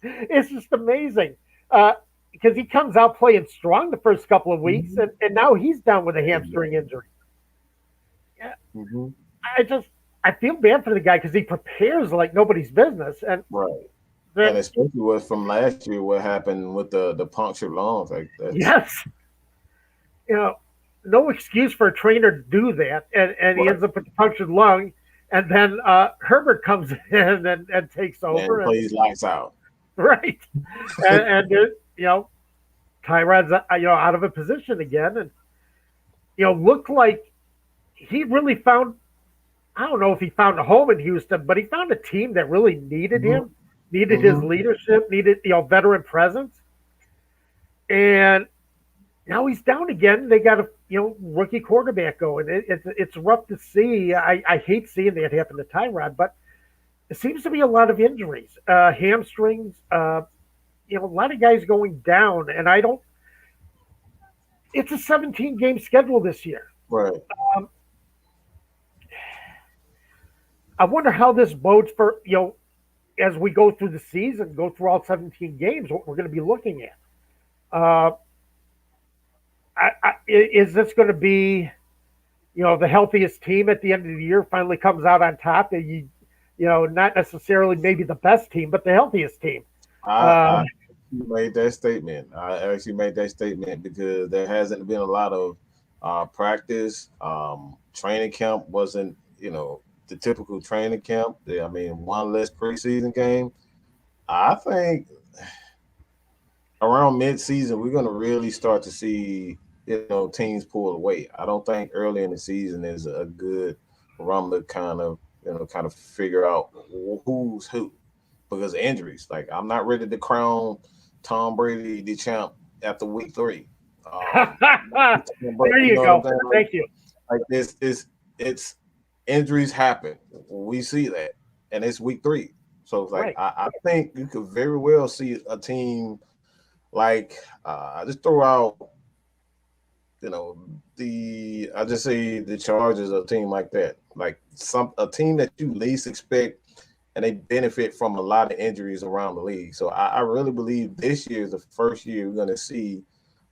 It's just amazing. Because he comes out playing strong the first couple of weeks, Mhm. and now he's down with a hamstring Exactly. injury. Yeah, Hmm. I just I feel bad for the guy because he prepares like nobody's business, and Right. And then especially with from last year, what happened with the punctured lungs? Like that's yes, you know, no excuse for a trainer to do that, and he right. ends up with the punctured lung, and then Herbert comes in and takes And over, and plays lights out. right, and you know Tyrod's out of a position again, and looked like he really found. I don't know if he found a home in Houston, but he found a team that really needed Hmm. him, needed his Hmm. leadership, needed veteran presence, and now he's down again. They got a rookie quarterback going. It's rough to see. I hate seeing that happen to Tyrod, but it seems to be a lot of injuries, hamstrings. A lot of guys going down, and I don't. It's a 17 game schedule this year. Right. Um, I wonder how this bodes for as we go through the season, go through all 17 games, what we're going to be looking at. Uh, is this going to be the healthiest team at the end of the year finally comes out on top? And not necessarily maybe the best team, but the healthiest team. I Uh, made that statement. I actually made that statement because there hasn't been a lot of practice. Training camp wasn't, the typical training camp. I mean, one less preseason game. I think around mid-season we're going to really start to see, teams pull away. I don't think early in the season is a good run to kind of figure out who's who because injuries. Like I'm not ready to crown Tom Brady the champ after week three. But there you you know what I'm go. saying? Thank you. Like this is it's injuries happen. We see that, and it's week three. So it's like Right. I think you could very well see a team Like I just throw out, you know, I just say the Chargers, a team like that, like a team that you least expect, and they benefit from a lot of injuries around the league. So I really believe this year is the first year we're going to see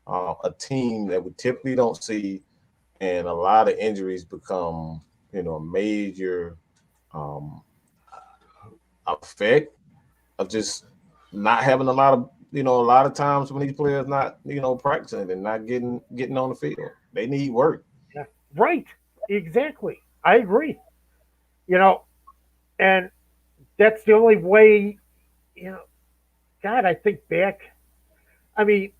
a team that we typically don't see, and a lot of injuries become, a major um, effect of just not having a lot of times when these players not, practicing and not getting on the field. They need work. Yeah. Right. Exactly. I agree. You know, and that's the only way, you know, God, I think back. I mean,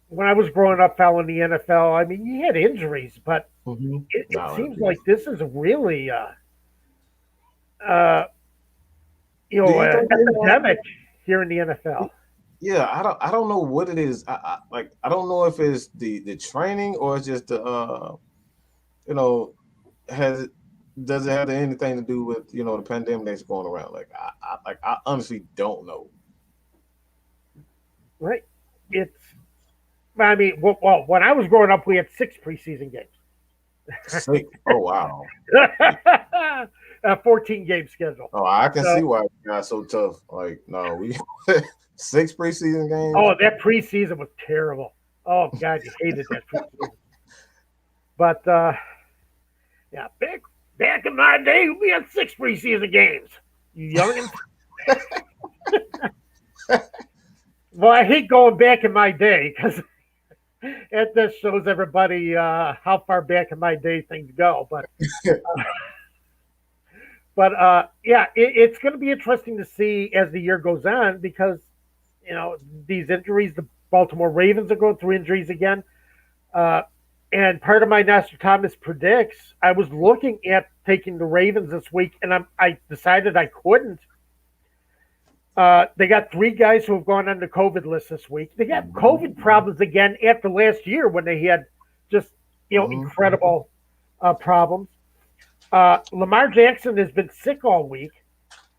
when I was growing up following the NFL, I mean, you had injuries, but Mm-hmm. it No, seems like this is really, uh, do you think epidemic here in the NFL. yeah, I don't know what it is. I don't know if it's the training or it's just the you know has it does it have anything to do with the pandemic that's going around? I honestly don't know. Right. It's, I mean, well, when I was growing up, we had 6 preseason games. Sick. Oh wow. A 14 game schedule. Oh, I can So, see why it got so tough. Like no, we 6 preseason games. oh, that preseason was terrible. Oh God, you hated that preseason. But yeah, back in my day, we had 6 preseason games. You youngins. Well, I hate going back in my day because it just shows everybody how far back in my day things go. But yeah, it's going to be interesting to see as the year goes on because these injuries. The Baltimore Ravens are going through injuries again. Uh, and part of my Nostradamus predicts, I was looking at taking the Ravens this week, and I decided I couldn't. They got 3 guys who have gone on the COVID list this week. They got COVID problems again after last year when they had just Mhm. incredible problems. Lamar Jackson has been sick all week,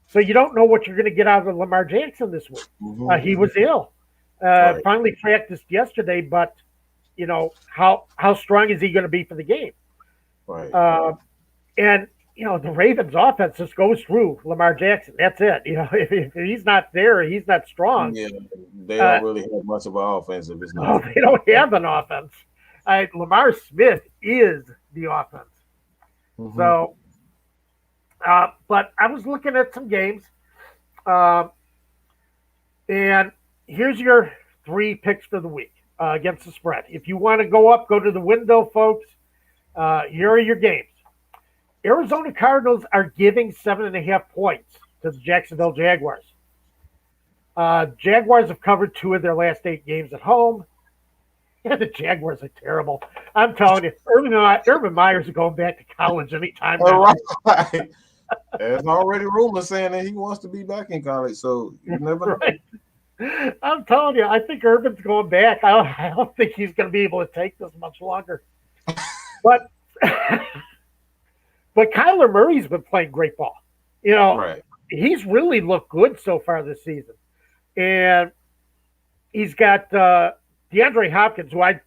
so you don't know what you're going to get out of Lamar Jackson this week. Mhm. He was ill. Right. Finally practiced yesterday, but how strong is he going to be for the game? Right. And the Ravens' offense just goes through Lamar Jackson. That's it. If he's not there, he's not strong. Yeah, they Uh, don't really have much of an offense if it's no, not. they don't have an offense. Lamar Smith is the offense. Hmm. So, but I was looking at some games, um, and here's your 3 picks for the week against the spread. If you want to go up, go to the window, folks. Here are your games. Arizona Cardinals are giving 7.5 points to the Jacksonville Jaguars. Jaguars have covered 2 of their last 8 games at home. Yeah, the Jaguars are terrible. I'm telling you, Urban Meyer's going back to college anytime All now. right. There's already rumors saying that he wants to be back in college, so you never know. Right. I'm telling you, I think Urban's going back. I don't think he's going to be able to take this much longer. But but Kyler Murray's been playing great ball. You know, Right. he's really looked good so far this season. And he's got DeAndre Hopkins, who I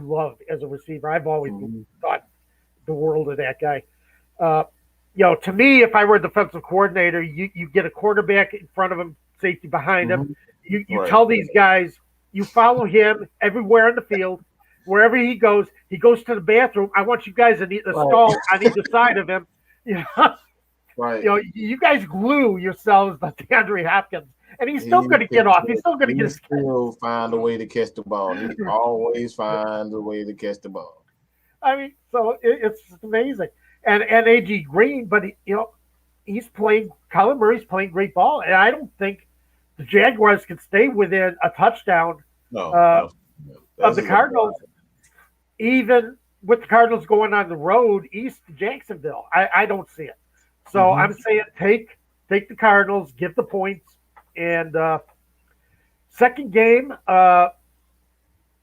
love as a receiver. I've always Hmm. thought the world of that guy. Uh, to me, if I were a defensive coordinator, you get a quarterback in front of him, safety behind him. Hmm. You Right. tell these guys, you follow him everywhere in the field, wherever he goes to the bathroom. I want you guys in the Right. stall on either side of him. You know, Right. you guys glue yourselves to DeAndre Hopkins, and he's still He going to get off. He's still going to get he his. still find a way to catch the ball. He always finds a way to catch the ball. I mean, so it's just amazing. And AG Green, but he's playing. Kyler Murray's playing great ball, and I don't think the Jaguars can stay within a touchdown No, uh, of that's the just a Cardinals, even with the Cardinals going on the road east to Jacksonville. I don't see it. So hmm I'm saying take the Cardinals, give the points, and second game,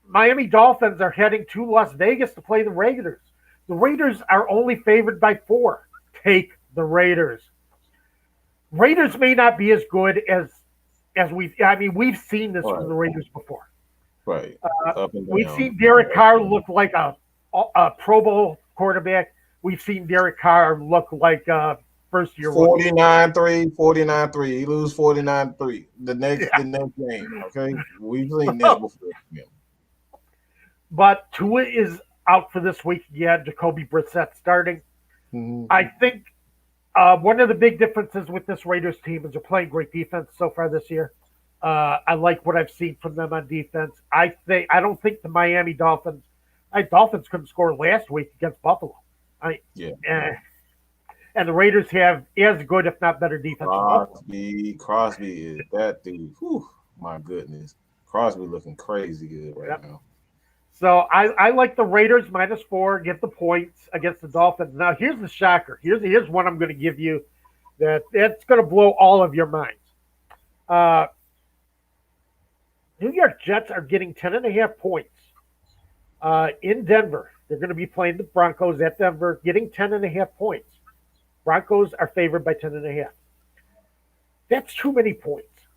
Miami Dolphins are heading to Las Vegas to play the Raiders. The Raiders are only favored by 4. Take the Raiders. Raiders may not be as good as we've seen this from Right, the Raiders before. right. Up and We've down. seen Derek Carr look like a Pro Bowl quarterback. We've seen Derek Carr look like a first year rookie. 49-3, 49-3. He lose 49-3 the next Yeah. game. Okay, we've seen this before. Yeah. But Tua is out for this week. Yeah, Jacoby Brissett starting. Mhm. I think one of the big differences with this Raiders team is they're playing great defense so far this year. I like what I've seen from them on defense. I don't think the Miami Dolphins. Dolphins couldn't score last week against Buffalo. Yeah. And the Raiders have as good, if not better, defense than Buffalo. Crosby is that dude. Whew, my goodness. Crosby looking crazy good right now. So I like the Raiders -4, get the points against the Dolphins. Now here's the shocker. Here's one I'm going to give you that's going to blow all of your minds. New York Jets are getting 10.5 points in Denver. They're going to be playing the Broncos at Denver, getting 10.5 points. Broncos are favored by 10.5. That's too many points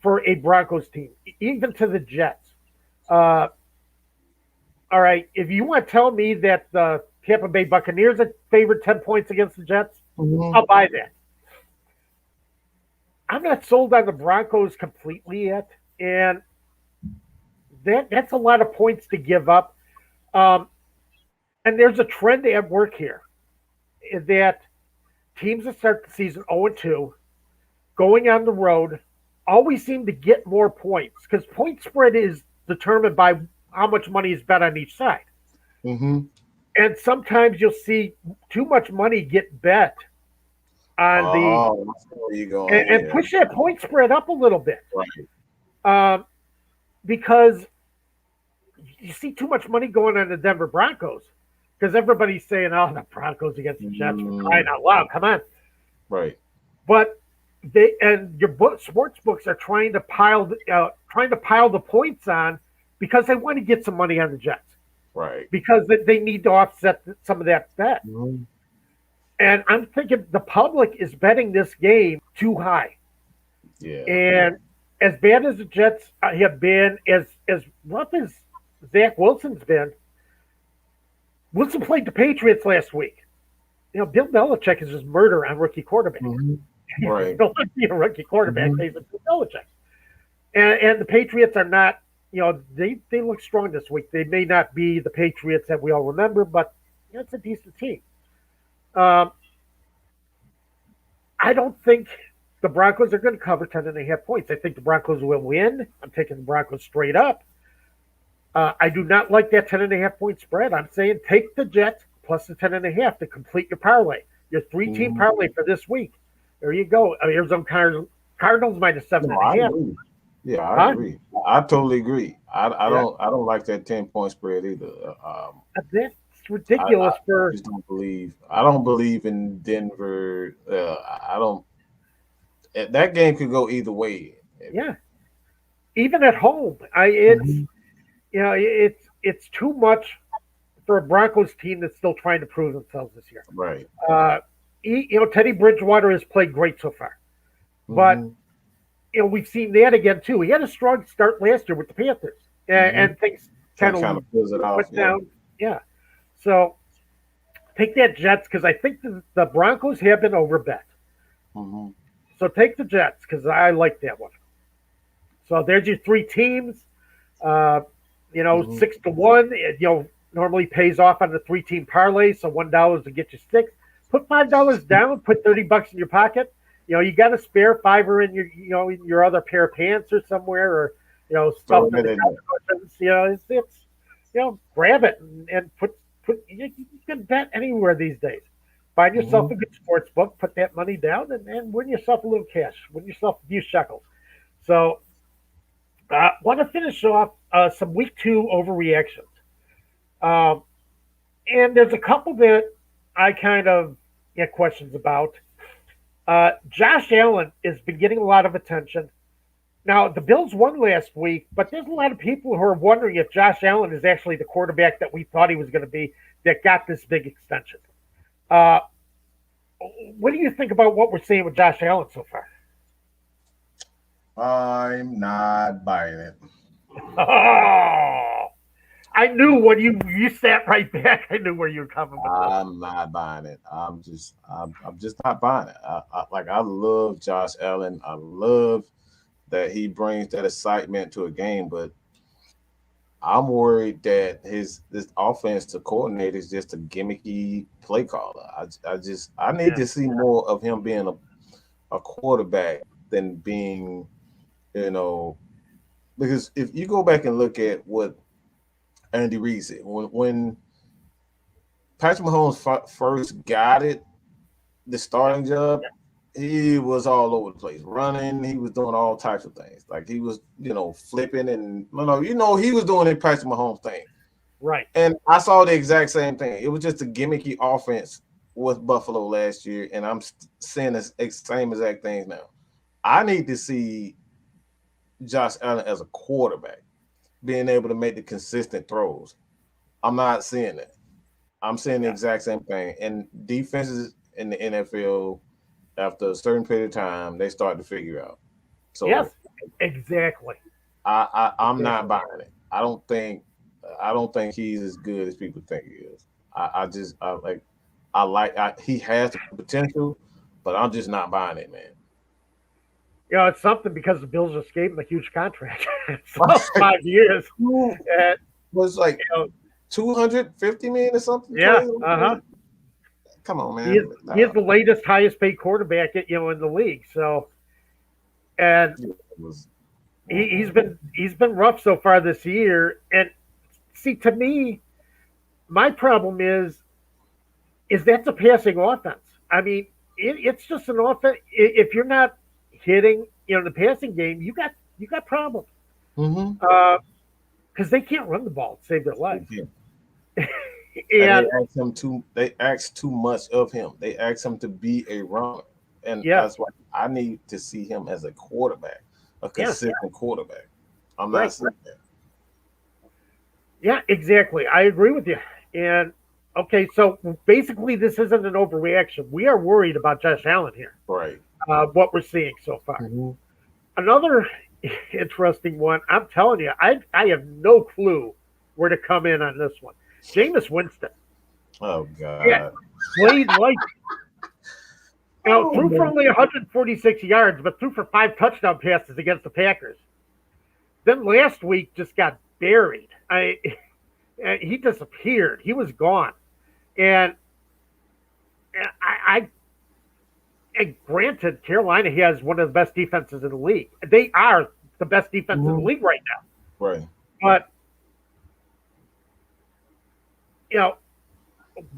for a Broncos team, even to the Jets. All right, if you want to tell me that the Tampa Bay Buccaneers are favored 10 points against the Jets, I'll buy that. I'm not sold on the Broncos completely yet, and that's a lot of points to give up. And there's a trend at work here that teams that start the season 0-2, going on the road, always seem to get more points because point spread is determined by how much money is bet on each side. Mm-hmm. And sometimes you'll see too much money get bet on and push that point spread up a little bit. Right. Because you see too much money going on the Denver Broncos because everybody's saying, "Oh, the Broncos against the Jets, we're crying out loud, come on!" Right. But your sports books are trying to pile the points on because they want to get some money on the Jets. Right. Because they need to offset some of that bet. Mm-hmm. And I'm thinking the public is betting this game too high. Yeah. And as bad as the Jets have been, as rough as Zach Wilson's been, Wilson played the Patriots last week. Bill Belichick is just murder on rookie quarterback. Mm-hmm. Right. You don't want to be a rookie quarterback, Bill Belichick. And the Patriots are not, they look strong this week. They may not be the Patriots that we all remember, but it's a decent team. I don't think the Broncos are going to cover 10.5 points. I think the Broncos will win. I'm taking the Broncos straight up. I do not like that 10.5 point spread. I'm saying take the Jets plus the 10.5 to complete your parlay, your 3-team parlay for this week. There you go. Arizona Cardinals -7.5. Yeah, I agree. I totally agree. I don't like that 10-point spread either. That's ridiculous. I just don't believe. I don't believe in Denver. I don't. That game could go either way. Yeah, even at home, it's too much for a Broncos team that's still trying to prove themselves this year. Right. Teddy Bridgewater has played great so far, but we've seen that again too. He had a strong start last year with the Panthers, and things kind of went down. Yeah. So take that Jets because I think the Broncos have been overbet. Mm-hmm. So take the Jets because I like that one. So there's your 3 teams. 6-1. Normally pays off on the 3-team parlay. So $1 to get you 6. Put $5 down. Put $30 in your pocket. You got a spare $5 in in your other pair of pants or somewhere, or stuff in the cushions. It's grab it and put. You can bet anywhere these days. Find yourself a good sports book, put that money down, and win yourself a little cash. Win yourself a few shekels. So, want to finish off some week 2 overreactions. And there's a couple that I kind of get questions about. Josh Allen has been getting a lot of attention. Now, the Bills won last week, but there's a lot of people who are wondering if Josh Allen is actually the quarterback that we thought he was going to be that got this big extension. What do you think about what we're seeing with Josh Allen so far? I'm not buying it. Oh, I knew when you sat right back. I knew where you were coming with this. I'm not buying it. I'm just not buying it. I love Josh Allen. I love that he brings that excitement to a game, but I'm worried that his this offensive coordinator is just a gimmicky play caller. I need Yeah, to see more of him being a quarterback than being, you know, because if you go back and look at what Andy Reid said when Patrick Mahomes first got the yeah, starting job, he was all over the place, running. He was doing all types of things. Like he was, flipping and he was doing the Patrick Mahomes thing. right. And I saw the exact same thing. It was just a gimmicky offense with Buffalo last year, and I'm seeing the same exact things now. I need to see Josh Allen as a quarterback being able to make the consistent throws. I'm not seeing it. I'm seeing the Yeah. exact same thing. And defenses in the NFL, after a certain period of time, they start to figure out. Yes, So exactly. I'm not Exactly. buying it. I don't think he's as good as people think he is. I just he has the potential, but I'm just not buying it, man. It's something because the Bills just gave him a huge contract. So 5 years. Who And, was like you know, 250 million or something yeah, crazy? uh-huh. Come on, He is man. he is No. the latest highest paid quarterback in the league. So and Yeah, it was, he's been rough so far this year. And see, to me, my problem is that's a passing offense. I mean, it's just an offense. If you're not hitting, the passing game, you got problems. mm-hmm. Because they can't run the ball to save their lives. Yeah. And And they asked too much of him. They asked him to be a runner. And yes, that's why I need to see him as a quarterback, a yes, consistent quarterback. I'm not right. seeing that. Yeah, exactly. I agree with you. And okay, so basically, this isn't an overreaction. We are worried about Josh Allen here. Right. What we're seeing so far. Mm-hmm. Another interesting one. I'm telling you, I have no clue where to come in on this one. Jameis Winston. Oh Yeah, God. played like Oh threw for man. only 146 yards, but threw for 5 touchdown passes against the Packers. Then last week just got buried. He disappeared. He was gone. And I and granted, Carolina has one of the best defenses in the league. They are the best defense in the Mm-hmm. league right now. Right. But you know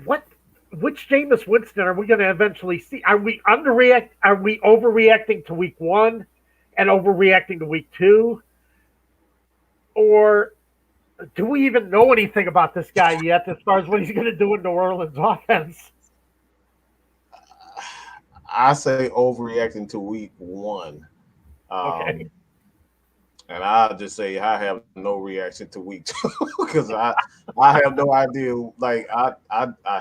what? Which Jameis Winston are we going to eventually see? Are we underreact? Are we overreacting to week one and overreacting to week two, or do we even know anything about this guy yet as far as what he's going to do in New Orleans offense? I say overreacting to week one. Okay. Um, and I'll just say I have no reaction to week two because I have no idea. Like I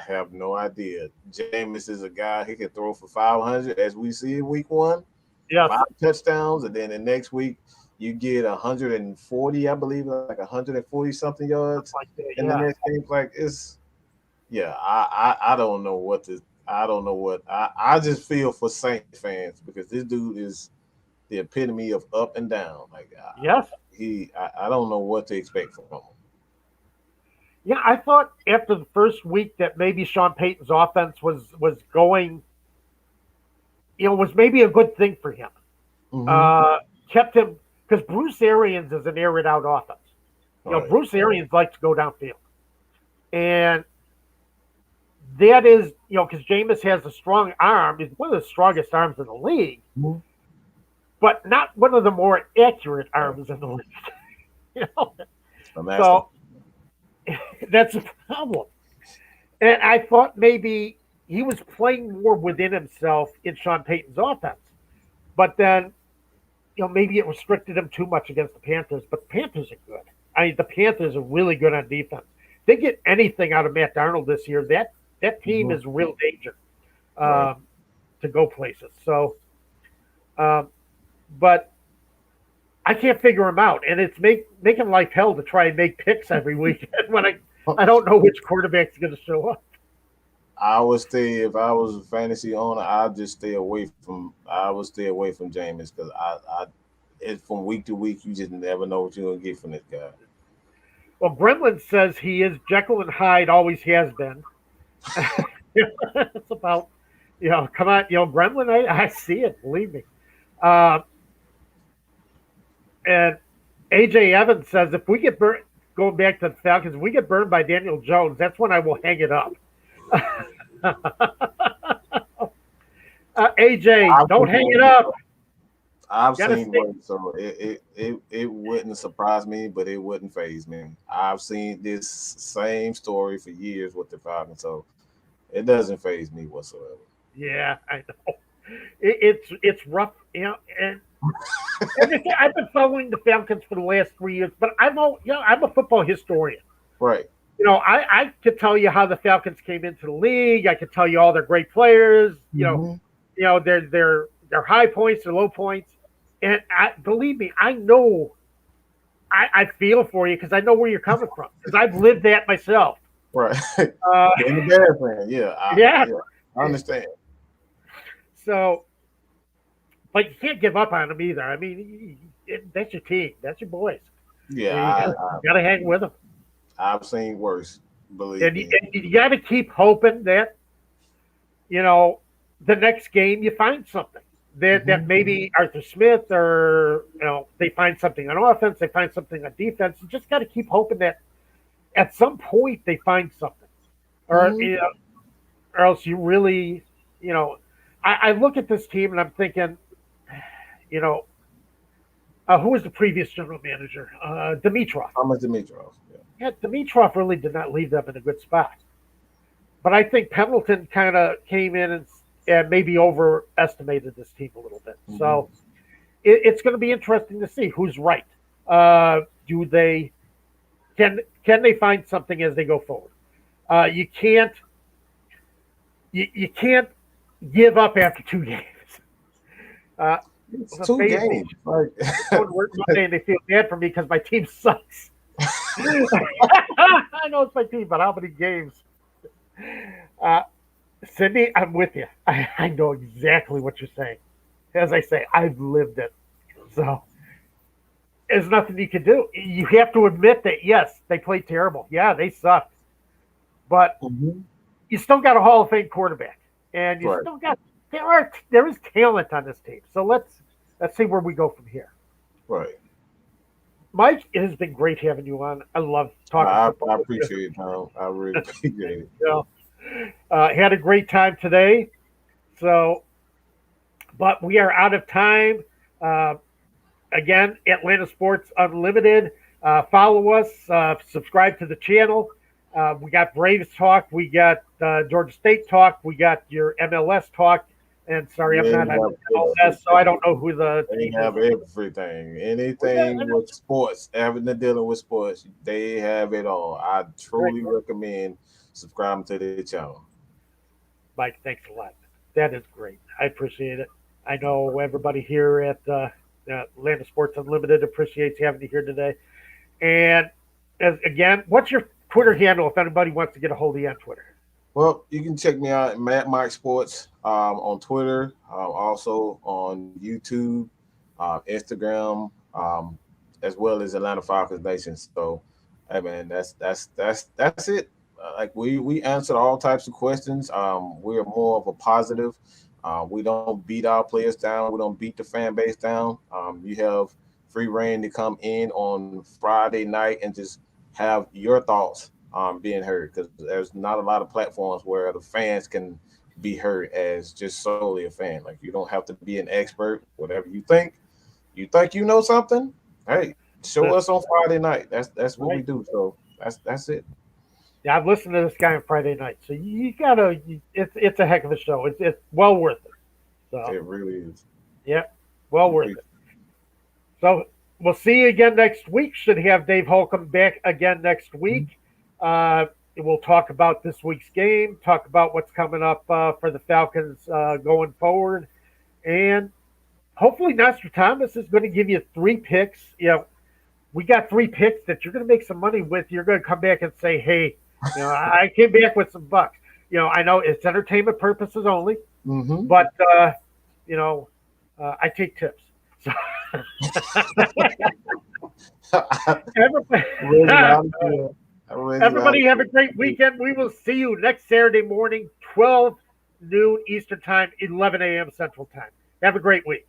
have no idea. Jameis is a guy he can throw for 500 as we see in week one, Yes. 5 touchdowns, and then the next week you get 140, I believe, like 140 something yards Like that. in the Yeah. next game. Like it's yeah, I don't know what this. I don't know what I just feel for Saints fans because this dude is the epitome of up and down. Like Yes. I don't know what to expect from him. Yeah. I thought after the first week that maybe Sean Payton's offense was going, was maybe a good thing for him. Mm-hmm. Uh, Kept him because Bruce Arians is an air it out offense. All right. Bruce Arians likes to go downfield, and that is because Jameis has a strong arm. He's one of the strongest arms in the league, Mhm. but not one of the more accurate All right. arms in the league. You know, A master. so that's a problem. And I thought maybe he was playing more within himself in Sean Payton's offense, but then maybe it restricted him too much against the Panthers. But the Panthers are good. I mean, the Panthers are really good on defense. They get anything out of Matt Darnold this year. That team Mm-hmm. is real danger Right. to go places. So, um, but I can't figure them out, and it's making life hell to try and make picks every week when I don't know which quarterback's going to show up. I would stay if I was a fantasy owner. I'd just stay away from. I would stay away from Jameis because it from week to week. You just never know what you're gonna get from this guy. Well, Gremlin says he is Jekyll and Hyde, always has been. It's about, come on, Gremlin, I see it, believe me. Uh, and AJ Evans says if we get burned, going back to the Falcons, if we get burned by Daniel Jones, that's when I will hang it up. AJ, don't hang it up. I've Gotta seen stay. worse, so it wouldn't surprise me, but it wouldn't phase me. I've seen this same story for years with the Falcons, so it doesn't phase me whatsoever. Yeah, I know. It's rough, and I've been following the Falcons for the last 3 years, but I'm a football historian. Right. I could tell you how the Falcons came into the league. I could tell you all their great players. Mhm. Their high points, their low points, and believe me, I know. I feel for you because I know where you're coming from because I've lived that myself. Right. Uh, Being a Bear fan, yeah, yeah. I understand. So, but you can't give up on them either. I mean, that's your team. That's your boys. Yeah, You got to hang with them. I've seen worse. Believe And me. you got to keep hoping that, the next game you find something. That maybe Arthur Smith or, they find something on offense, they find something on defense. You just got to keep hoping that at some point they find something. Or, or else you really, I look at this team and I'm thinking, you know, who was the previous general manager? Dimitrov. Thomas Dimitrov. Yeah. Yeah, Dimitrov really did not leave them in a good spot. But I think Pendleton kind of came in and maybe overestimated this team a little bit. Mm-hmm. So it's going to be interesting to see who's right. Do they can they find something as they go forward? You can't give up after 2 games. It's 2 games. Like, Going to work Monday and they feel bad for me because my team sucks. I know it's my team, but how many games? Cindy, I'm with you. I know exactly what you're saying. As I say, I've lived it. So there's nothing you can do. You have to admit that, yes, they played terrible. Yeah, they sucked. But you still got a Hall of Fame quarterback. And you still got there is talent on this team. So let's see where we go from here. Right. Mike, it has been great having you on. I love talking football. I appreciate it, Tom. I really appreciate it. Had a great time today. So, but we are out of time. Again, Atlanta Sports Unlimited. Follow us. Subscribe to the channel. We got Braves talk. We got Georgia State talk. We got your MLS talk. And sorry, I'm not on MLS, so I don't know who the They have everything. Anything with sports, having to dealing with sports, they have it all. I truly recommend subscribing to the channel. Mike, thanks a lot. That is great. I appreciate it. I know everybody here at Atlanta Sports Unlimited appreciates having you here today. And again, what's your Twitter handle if anybody wants to get a hold of you on Twitter? Well, you can check me out at Matt Mike Sports on Twitter, also on YouTube, Instagram, as well as Atlanta Falcons Nation. So, hey man, that's it. Like we answer all types of questions. We're more of a positive. We don't beat our players down. We don't beat the fan base down. You have free reign to come in on Friday night and just have your thoughts being heard, because there's not a lot of platforms where the fans can be heard as just solely a fan. Like, you don't have to be an expert. Whatever you think you know something, hey, show us on Friday night. That's what we do. So that's it. Yeah, I've listened to this guy on Friday night, so you gotta. It's a heck of a show. It's well worth it. So it really is. Yeah, well worth it. So we'll see you again next week. Should have Dave Holcomb back again next week. We'll talk about this week's game, talk about what's coming up for the Falcons going forward, and hopefully Nostradamus is going to give you 3 picks. We got 3 picks that you're going to make some money with. You're going to come back and say, hey, I came back with some bucks. I know it's entertainment purposes only, Mm-hmm. but I take tips. So everybody, everybody have a great weekend. We will see you next Saturday morning, 12 noon Eastern Time, 11 a.m. Central Time. Have a great week.